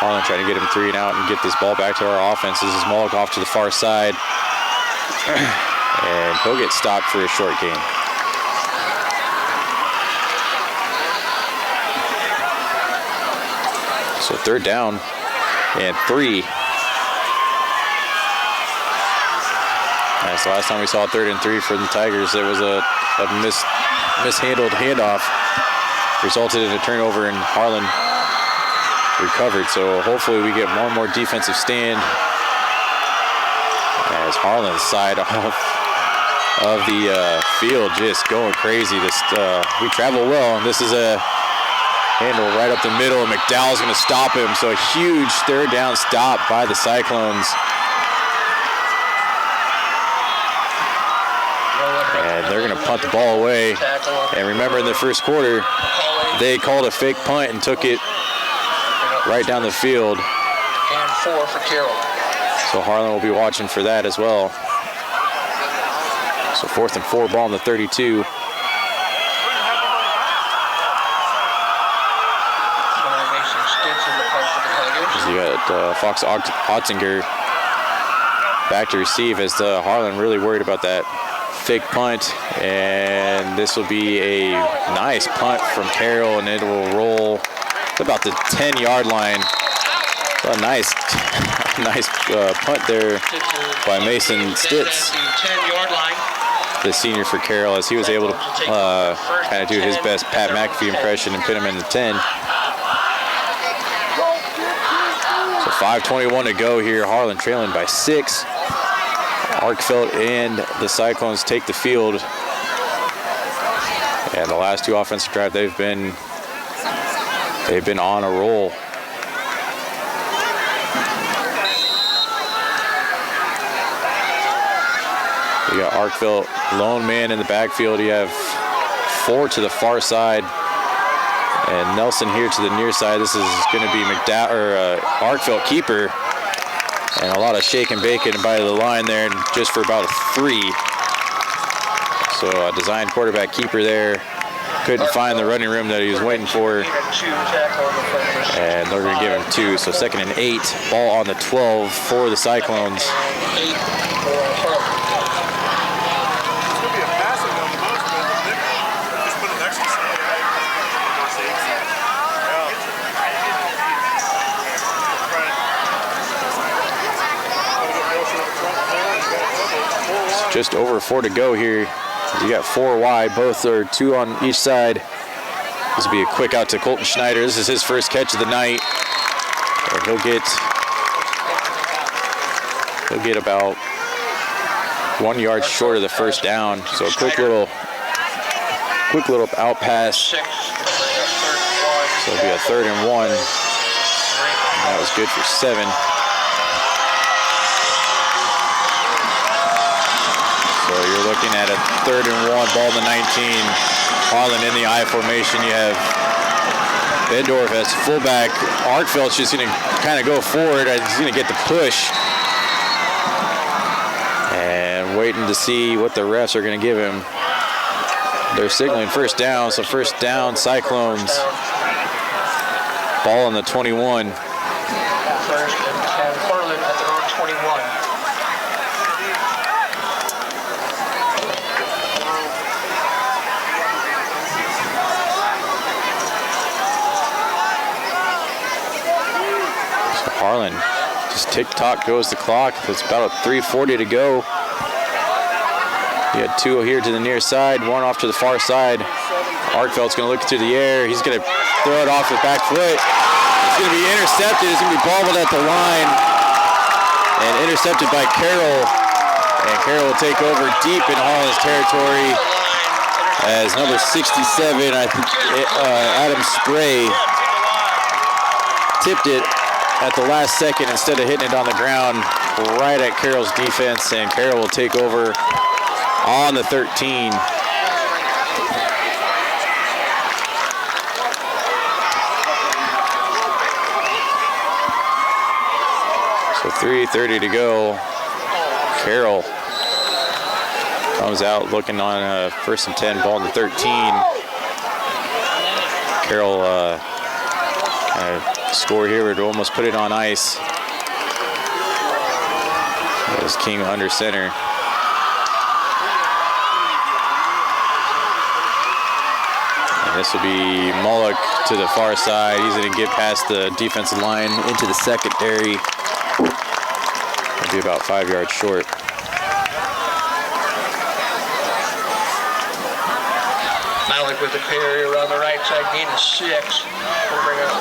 Harlan trying to get him 3 and out and get this ball back to our offense. This is Mullock off to the far side. And he'll get stopped for a short gain. So 3rd down and 3. That's the last time we saw 3rd and 3 for the Tigers. It was a mishandled handoff. Resulted in a turnover, and Harlan recovered. So hopefully we get more and more defensive stand as Harlan's side of the field just going crazy. We travel well, and this is a handle right up the middle, and McDowell's going to stop him. So a huge 3rd down stop by the Cyclones. And they're going to punt the ball away. And remember, in the first quarter, they called a fake punt and took it right down the field. And 4 for Carroll. So Harlan will be watching for that as well. So 4th and 4, ball on the 32. You got Fox Otzinger back to receive as Harlan really worried about that fake punt, and this will be a nice punt from Carroll, and it will roll to about the 10-yard line. A nice punt there by Mason Stitz, the senior for Carroll, as he was able to kind of do his best Pat McAfee impression and put him in the 10. So 5:21 to go here. Harlan trailing by 6. Arkfeld and the Cyclones take the field. And the last 2 offensive drives, they've been on a roll. You got Arkfeld, lone man in the backfield. You have 4 to the far side, and Nelson here to the near side. This is going to be Arkfeld keeper. And a lot of shake and bacon by the line there, and just for about a 3. So a designed quarterback keeper there. Couldn't find the running room that he was waiting for. And they're going to give him 2. So 2nd and 8, ball on the 12 for the Cyclones. Just over 4 to go here. You got 4 wide, both are 2 on each side. This will be a quick out to Colton Schneider. This is his first catch of the night. And he'll get about 1 yard short of the first down. So a quick little out pass. So it'll be a 3rd and 1. That was good for 7. So you're looking at a 3rd and 1, ball to 19. Harlan in the I formation. You have Bendorf as fullback. Arkfeld's just going to kind of go forward. He's going to get the push. And waiting to see what the refs are going to give him. They're signaling first down, so first down, Cyclones. Ball on the 21. First and 10, Harlan at their own 21. Harlan, just tick-tock goes the clock. There's about 3:40 to go. You got two here to the near side, one off to the far side. Arkfeld's going to look through the air. He's going to throw it off the back foot. It's going to be intercepted. It's going to be bobbled at the line and intercepted by Carroll. And Carroll will take over deep in Harlan's territory as number 67, I think, Adam Spray, tipped it at the last second instead of hitting it on the ground right at Carroll's defense, and Carroll will take over on the 13. So 3:30 to go. Carroll comes out looking on 1st and 10, ball in the 13. Carroll score here would almost put it on ice. As King under center. And this will be Mullock to the far side. He's going to get past the defensive line into the secondary. Be about 5 yards short. Malik with the carry around the right side, gain of 6. We'll bring up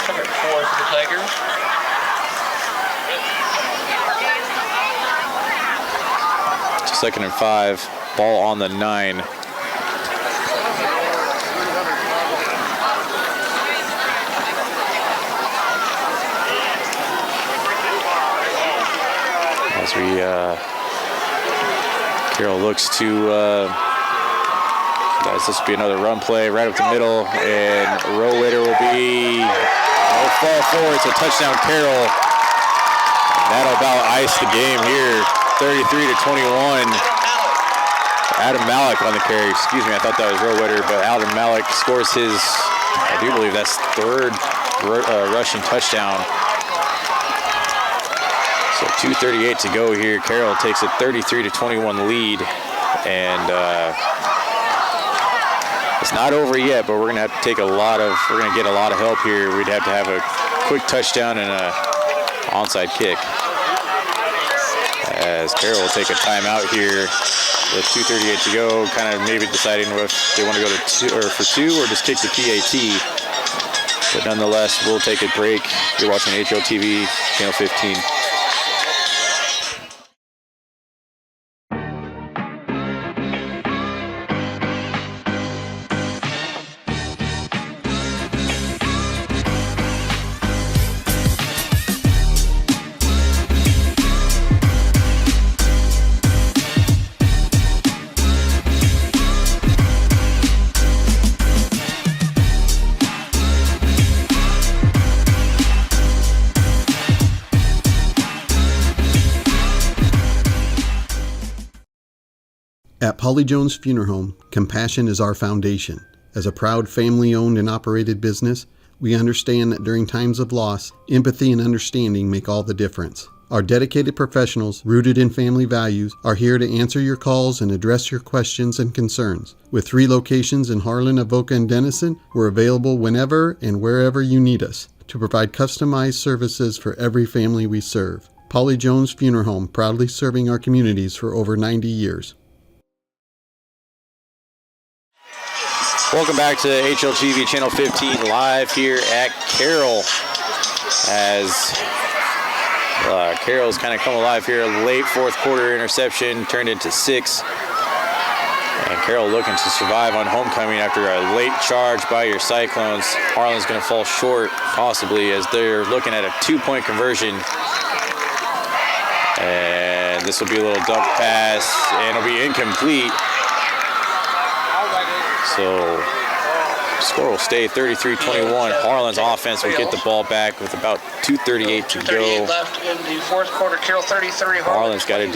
second and 4 for the Tigers. Second and 5, ball on the 9. As we, Carroll looks to, guys, this will be another run play right up the middle, and Rowader will be, will fall forward, so touchdown Carroll. And that'll about ice the game here, 33-21. Adam Malik on the carry, excuse me, I thought that was Rowader, but Adam Malik scores his, I do believe that's third rushing touchdown. So 2:38 to go here. Carroll takes a 33-21 lead, and it's not over yet. But we're gonna have to take we're gonna get a lot of help here. We'd have to have a quick touchdown and a onside kick. As Carroll will take a timeout here with 2:38 to go, kind of maybe deciding if they want to go to for two or just kick the PAT. But nonetheless, we'll take a break. You're watching HLTV, channel 15. At Polly Jones Funeral Home, compassion is our foundation. As a proud family-owned and operated business, we understand that during times of loss, empathy and understanding make all the difference. Our dedicated professionals, rooted in family values, are here to answer your calls and address your questions and concerns. With 3 locations in Harlan, Avoca, and Denison, we're available whenever and wherever you need us to provide customized services for every family we serve. Polly Jones Funeral Home, proudly serving our communities for over 90 years. Welcome back to HLTV Channel 15 live here at Carroll. As Carroll's kind of come alive here. Late fourth quarter interception turned into 6. And Carroll looking to survive on homecoming after a late charge by your Cyclones. Harlan's going to fall short possibly as they're looking at a 2-point conversion. And this will be a little dump pass and it'll be incomplete. So score will stay 33-21. Harlan's offense will get the ball back with about 2:38 to go. Left in the fourth quarter. Carroll 33. Harlan's got to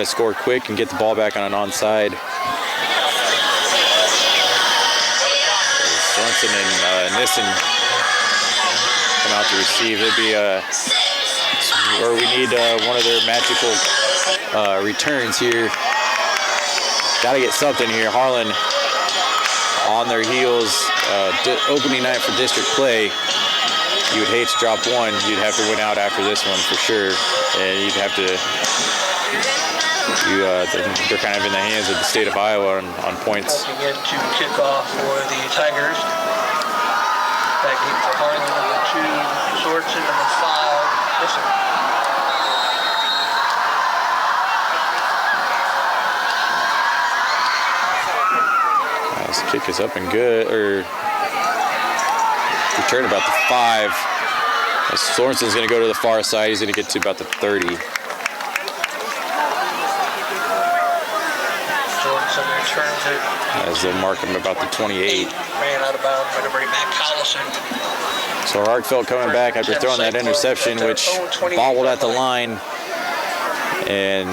score quick and get the ball back on an onside. Johnson and Nissen come out to receive. It'd be where we need one of their magical returns here. Got to get something here. Harlan on their heels, opening night for district play. you would hate to drop one. You'd have to win out after this one for sure, and you'd have to. They're kind of in the hands of the state of Iowa on points. Looking in to kick off for the Tigers. Back in for Harlan, number 2, Sorensen, number 5. Listen. This kick is up and good, or return about the 5. Sorensen's going to go to the far side. He's going to get to about the 30. Sorensen returns it. As they'll mark him about the 28. Ran out of bounds by number 8, Matt Collison. So Arkfeld coming back after throwing that interception, which bobbled at the line. And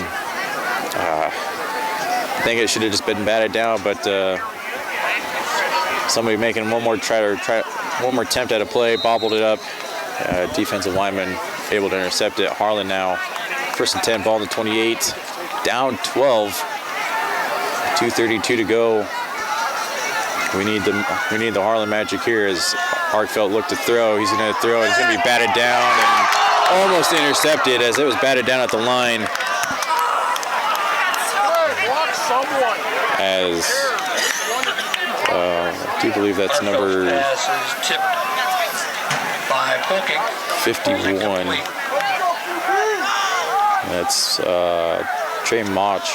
I think it should have just been batted down, but somebody making one more attempt at a play, bobbled it up. Defensive lineman able to intercept it. Harlan now, 1st and 10, ball in the 28, down 12. 2:32 to go. We need the Harlan magic here as Arkfeld looked to throw. He's going to throw. He's going to be batted down and almost intercepted as it was batted down at the line. As I do believe that's number 51. That's Trey Mach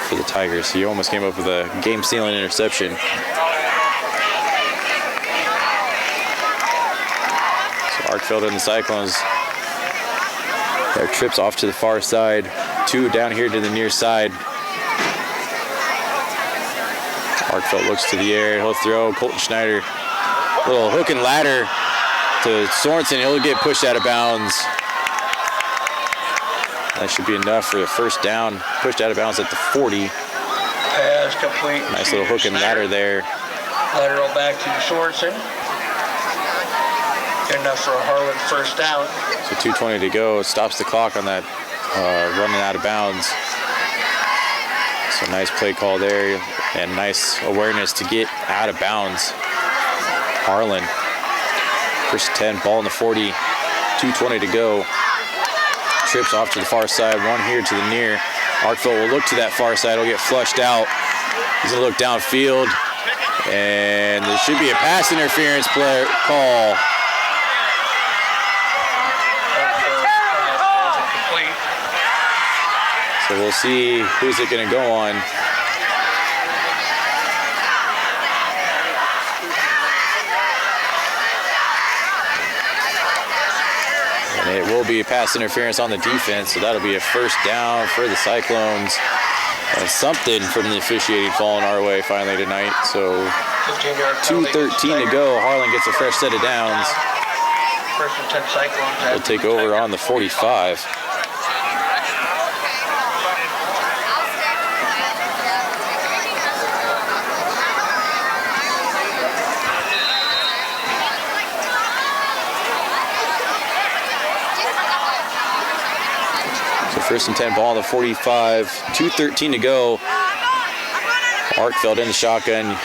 for the Tigers. He almost came up with a game-stealing interception. So Arkfeld and the Cyclones, their trips off to the far side, 2 down here to the near side. Arkfeld looks to the air, he'll throw. Colton Schneider, little hook and ladder to Sorensen. He'll get pushed out of bounds. That should be enough for the first down. Pushed out of bounds at the 40. Pass complete. Nice little hook and ladder there. Lateral back to Sorensen. Good enough for a Harlan first down. So 2:20 to go. Stops the clock on that running out of bounds. So nice play call there and nice awareness to get out of bounds. Harlan, 1st and 10, ball in the 40. 2:20 to go. Trips off to the far side, one here to the near. Arkfeld will look to that far side, he'll get flushed out. He's gonna look downfield, and there should be a pass interference call. So we'll see who's it gonna go on. And it will be a pass interference on the defense, so that'll be a first down for the Cyclones. And something from the officiating falling our way finally tonight. So 2:13 to go. Harlan gets a fresh set of downs. 1st and 10 Cyclones. They'll take over on the 45. So 1st and 10, ball on the 45. 2:13 to go. Arkfeld in the shotgun.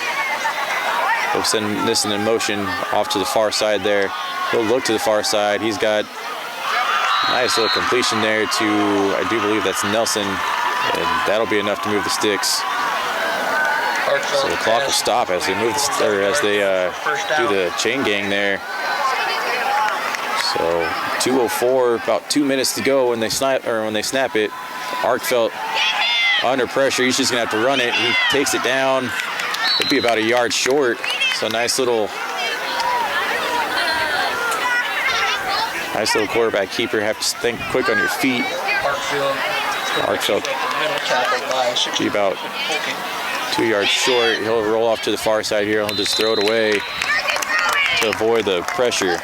He'll send this in motion off to the far side there. He'll look to the far side. He's got a nice little completion there to, I do believe that's Nelson. And that'll be enough to move the sticks. So the clock will stop as they move do the chain gang there. So 2:04, about 2 minutes to go when they snap it. Arkfeld under pressure. He's just gonna have to run it. He takes it down. It'll be about a yard short. So nice little quarterback keeper. Have to think quick on your feet. Arkfeld be about 2 yards short. He'll roll off to the far side here. He'll just throw it away to avoid the pressure.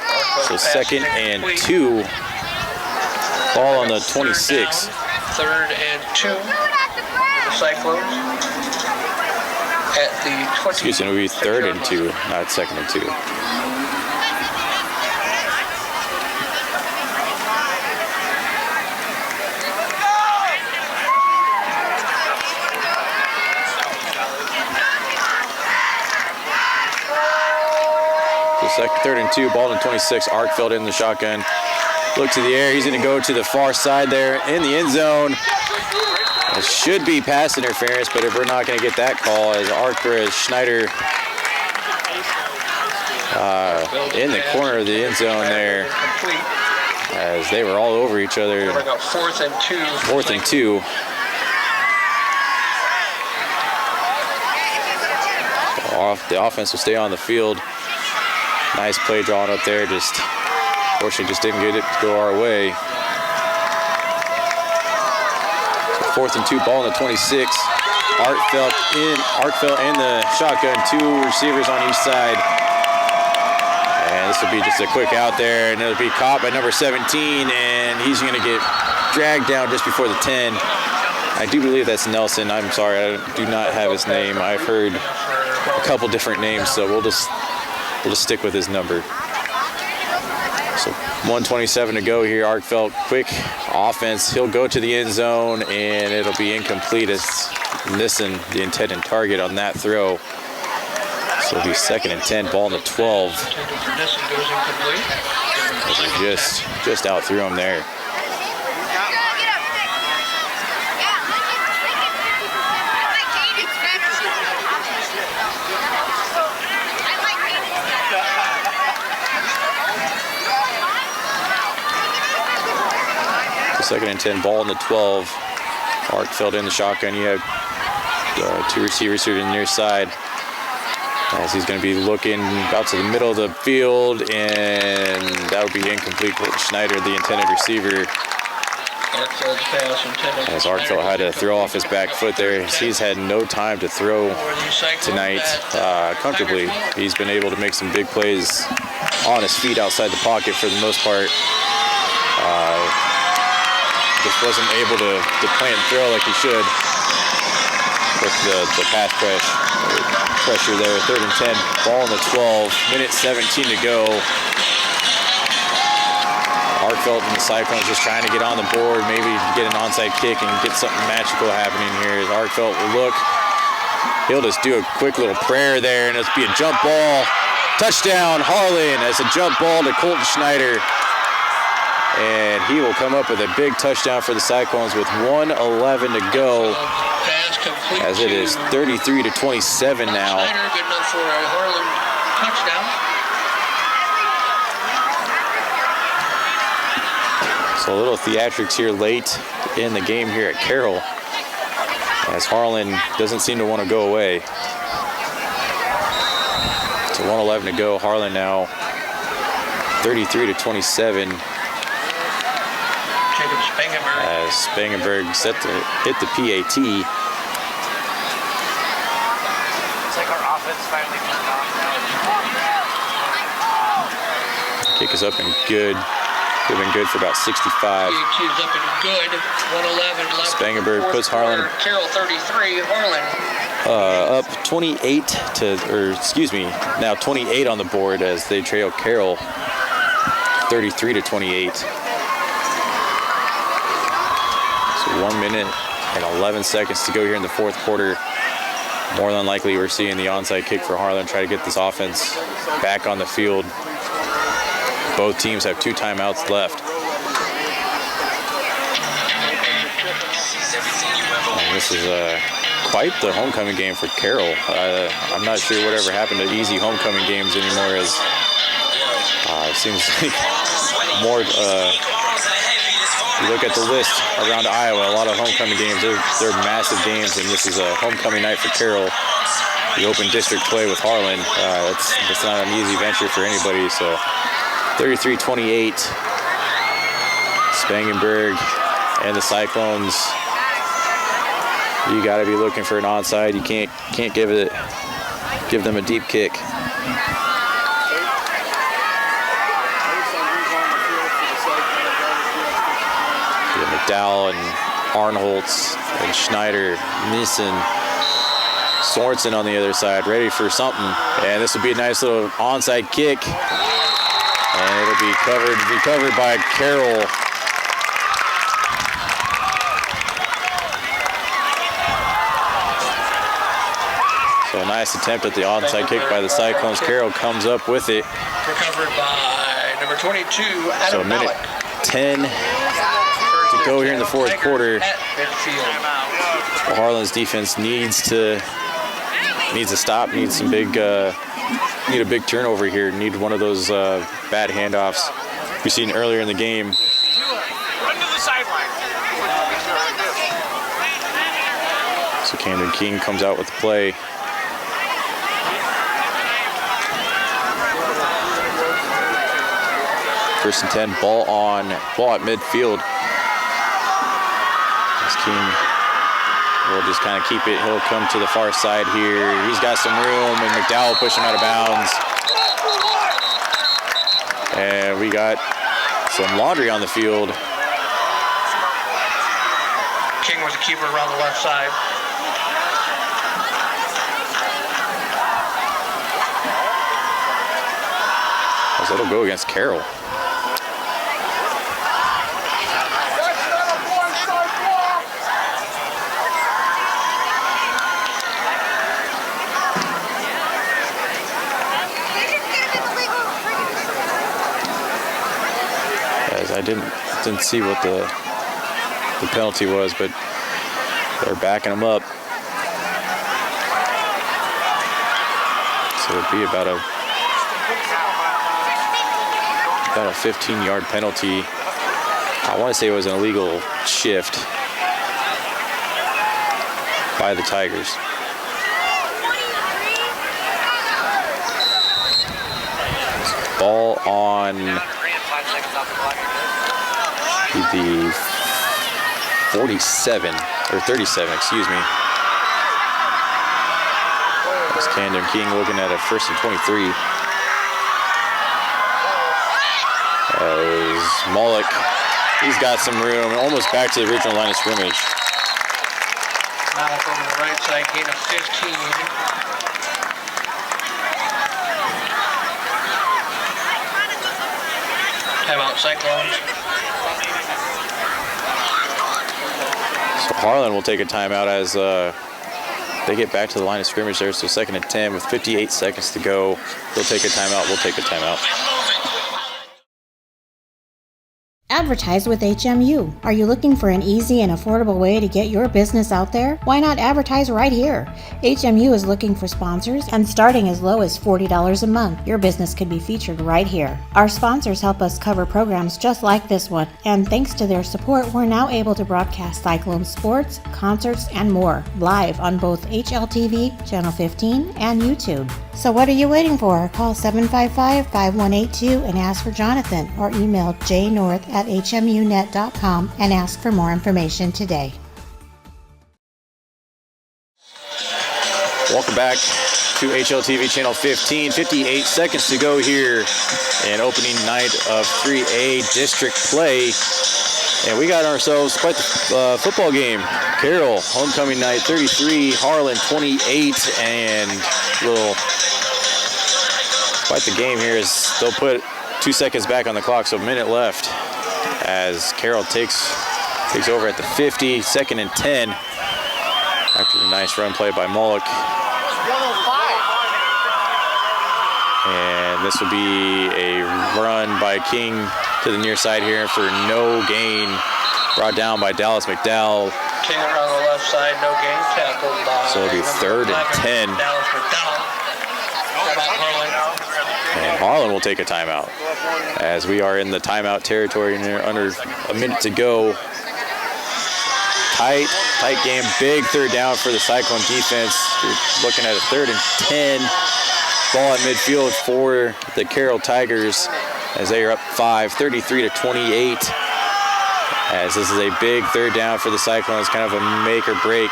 So 2nd and 2. Ball on the 26. 3rd and 2. The Cyclones at the 20. Excuse me, it would be 3rd and 2, not 2nd and 2. Third and 2, ball in 26. Arkfeld in the shotgun. Look to the air. He's going to go to the far side there in the end zone. It should be pass interference, but if we're not going to get that call, as Schneider in the corner of the end zone there, as they were all over each other. Fourth and 2. Fourth and 2. The offense will stay on the field. Nice play drawn up there. Fortunately, just didn't get it to go our way. So fourth and 2, ball in the 26. Arkfeld in the shotgun. 2 receivers on each side. And this will be just a quick out there, and it'll be caught by number 17, and he's going to get dragged down just before the 10. I do believe that's Nelson. I'm sorry, I do not have his name. I've heard a couple different names, so we'll just stick with his number. So 1:27 to go here. Arkfeld, quick offense. He'll go to the end zone, and it'll be incomplete as Nissen, the intended target on that throw. So it'll be 2nd and 10, ball in the 12. Just out through him there. So 2nd and 10, ball in the 12. Arkfeld in the shotgun. You have 2 receivers here to the near side. As he's going to be looking out to the middle of the field, and that would be incomplete. Schneider, the intended receiver. As Arkfeld had to throw off his back foot there. He's had no time to throw tonight comfortably. He's been able to make some big plays on his feet outside the pocket for the most part. Just wasn't able to plant and throw like he should with the pass pressure there. 3rd and 10, ball in the 12, minute 17 to go. Arkfeld and the Cyclones just trying to get on the board, maybe get an onside kick and get something magical happening here. As Arkfeld will look, he'll just do a quick little prayer there, and it'll be a jump ball. Touchdown, Harlan, as a jump ball to Colton Schneider. And he will come up with a big touchdown for the Cyclones with 1:11 to go. As it is 33-27 now. Schneider, good enough for a Harlan touchdown. So a little theatrics here late in the game here at Carroll, as Harlan doesn't seem to want to go away. So 1:11 to go. Harlan now 33-27. As Spangenberg set to hit the PAT. It's like our offense finally turned on now. Kick is up and good. Could have been good for about 65. PAT is up and good. 1:11 left. Spangenberg puts Harlan. Carroll 33, Harlan. Up 28 on the board as they trail Carroll 33-28. 1 minute and 11 seconds to go here in the 4th quarter. More than likely, we're seeing the onside kick for Harlan, try to get this offense back on the field. Both teams have 2 timeouts left. And this is quite the homecoming game for Carroll. I'm not sure whatever happened to easy homecoming games anymore, as it seems like more... You look at the list around Iowa, a lot of homecoming games, they're massive games, and this is a homecoming night for Carroll. The open district play with Harlan, that's not an easy venture for anybody, so 33-28, Spangenberg and the Cyclones. You got to be looking for an onside. You can't give them a deep kick. McDowell and Arnholtz and Schneider, Nissen, Sorensen on the other side, ready for something. And this will be a nice little onside kick. And it'll be recovered by Carroll. So So a nice attempt at the onside kick by the Cyclones. Carroll comes up with it. Recovered by number 22, Adam So a minute Malik. 10 to go here in the fourth quarter. At midfield. Well, Harlan's defense needs to stop. Needs some big. Need a big turnover here. Need one of those bad handoffs we've seen earlier in the game. Run to the sideline. So Camden King comes out with the play. First and 10, ball at midfield. As King will just kind of keep it. He'll come to the far side here. He's got some room, and McDowell will push him out of bounds. And we got some laundry on the field. King was a keeper around the left side. So it'll go against Carroll. As I didn't see what the penalty was, but they're backing him up. So it'd be about a 15-yard penalty. I want to say it was an illegal shift by the Tigers. Ball on the 47, or 37, excuse me. That's Camden King looking at a first and 23. As Mullock, he's got some room, almost back to the original line of scrimmage. Malik over the right side, gain of 15. Timeout Cyclones. So Harlan will take a timeout as they get back to the line of scrimmage there. So second and 10 with 58 seconds to go. They'll take a timeout. We'll take a timeout. Advertise with HMU. Are you looking for an easy and affordable way to get your business out there? Why not advertise right here? HMU is looking for sponsors, and starting as low as $40 a month, your business could be featured right here. Our sponsors help us cover programs just like this one, and thanks to their support, we're now able to broadcast Cyclone sports, concerts, and more live on both HLTV, Channel 15, and YouTube. So what are you waiting for? Call 755-5182 and ask for Jonathan, or email jnorth@hmunet.com and ask for more information today. Welcome back to HLTV Channel 15. 58 seconds to go here in opening night of 3A district play. And we got ourselves quite the football game. Carroll, homecoming night 33, Harlan 28, and quite the game here as they'll put 2 seconds back on the clock, so a minute left as Carroll takes over at the 50, second and 10 after the nice run play by Mullock. And this will be a run by King to the near side here for no gain, brought down by Dallas McDowell. King around the left side, no gain, tackled by. So it'll be third and 10. Dallas McDowell. And Harlan will take a timeout as we are in the timeout territory and under a minute to go. Tight game, big third down for the Cyclone defense. You're looking at a third and 10. Ball at midfield for the Carroll Tigers as they are up 5, 33-28. As this is a big third down for the Cyclones, kind of a make or break.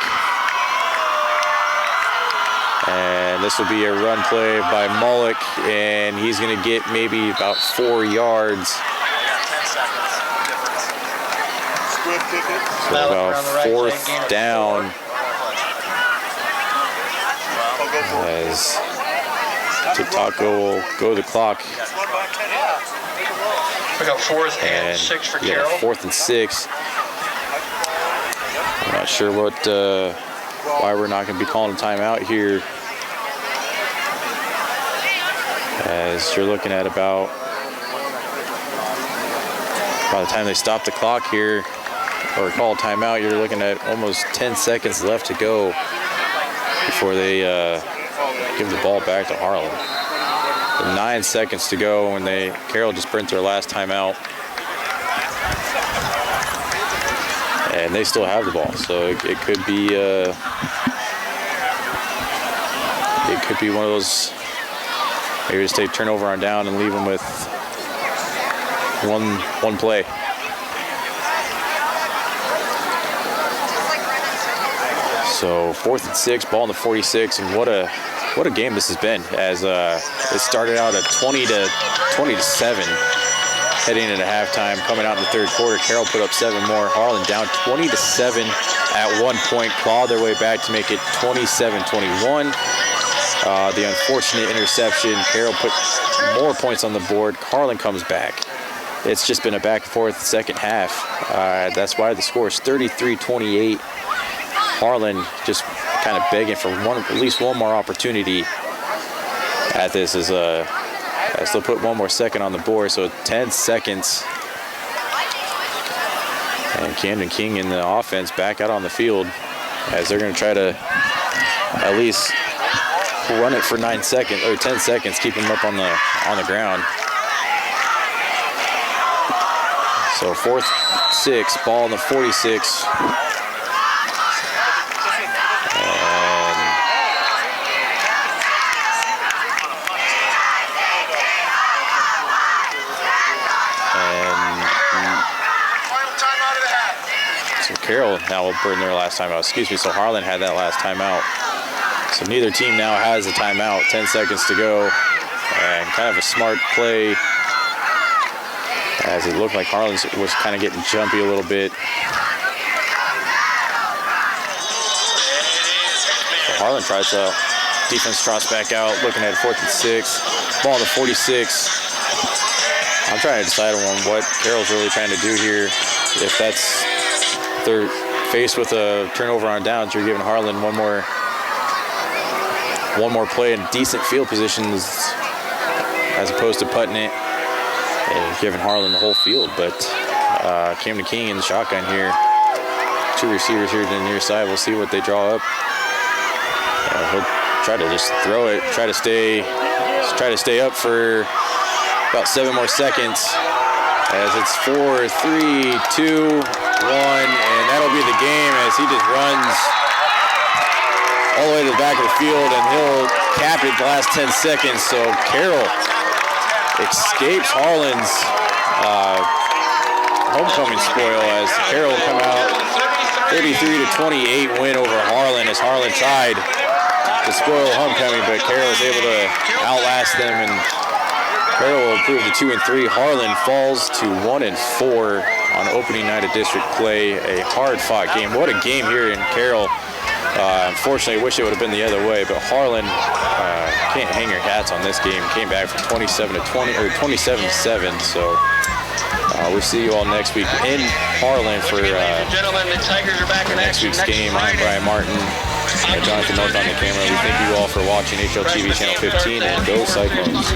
And this will be a run play by Mullock, and he's going to get maybe about 4 yards. So about fourth down. As Titako will go the clock. We got 4th and 6 for Carroll. 4th and 6. I'm not sure why we're not going to be calling a timeout here As you're looking at about, by the time they stop the clock here, or call timeout, you're looking at almost 10 seconds left to go before they give the ball back to Harlan. 9 seconds to go when Carroll just burnt their last timeout. And they still have the ball, so it could be one of those, maybe just take turnover on down and leave them with one play. So 4th and 6, ball in the 46, and what a game this has been. As it started out at 20 to 7, heading into halftime. Coming out in the third quarter, Carroll put up 7 more. Harlan down 20 to 7 at one point, clawed their way back to make it 27-21. The unfortunate interception. Carroll put more points on the board. Harlan comes back. It's just been a back and forth second half. That's why the score is 33-28. Harlan just kind of begging for at least one more opportunity at this as they'll put one more second on the board, so 10 seconds. And Camden King in the offense back out on the field as they're going to try to at least run it for 9 seconds or 10 seconds, keep him up on the ground. So 4th, 6, ball in the 46. So Carroll now will burn their last timeout. Excuse me, so Harlan had that last timeout. So neither team now has a timeout. 10 seconds to go. And kind of a smart play as it looked like Harlan was kind of getting jumpy a little bit. So Harlan tries to, defense trots back out, looking at 4th and 6. Ball to 46. I'm trying to decide on what Carroll's really trying to do here. If they're faced with a turnover on downs, you're giving Harlan one more play in decent field positions as opposed to putting it and giving Harlan the whole field. But Camden King in the shotgun here. 2 receivers here to the near side. We'll see what they draw up. He'll try to just throw it, try to stay up for about 7 more seconds. As it's 4, 3, 2, 1, and that'll be the game as he just runs all the way to the back of the field, and he'll cap it the last 10 seconds. So Carroll escapes Harlan's homecoming spoil as Carroll will come out 33-28 win over Harlan as Harlan tried to spoil homecoming, but Carroll was able to outlast them, and Carroll will improve to 2-3. Harlan falls to 1-4 on opening night of district play. A hard-fought game. What a game here in Carroll. Unfortunately, I wish it would have been the other way, but Harlan can't hang your hats on this game. Came back from 27-20 or 27-7. So we'll see you all next week in Harlan for next week's game. I'm Brian Martin. Jonathan North on the camera. We thank you all for watching HLTV Channel 15, and go Cyclones.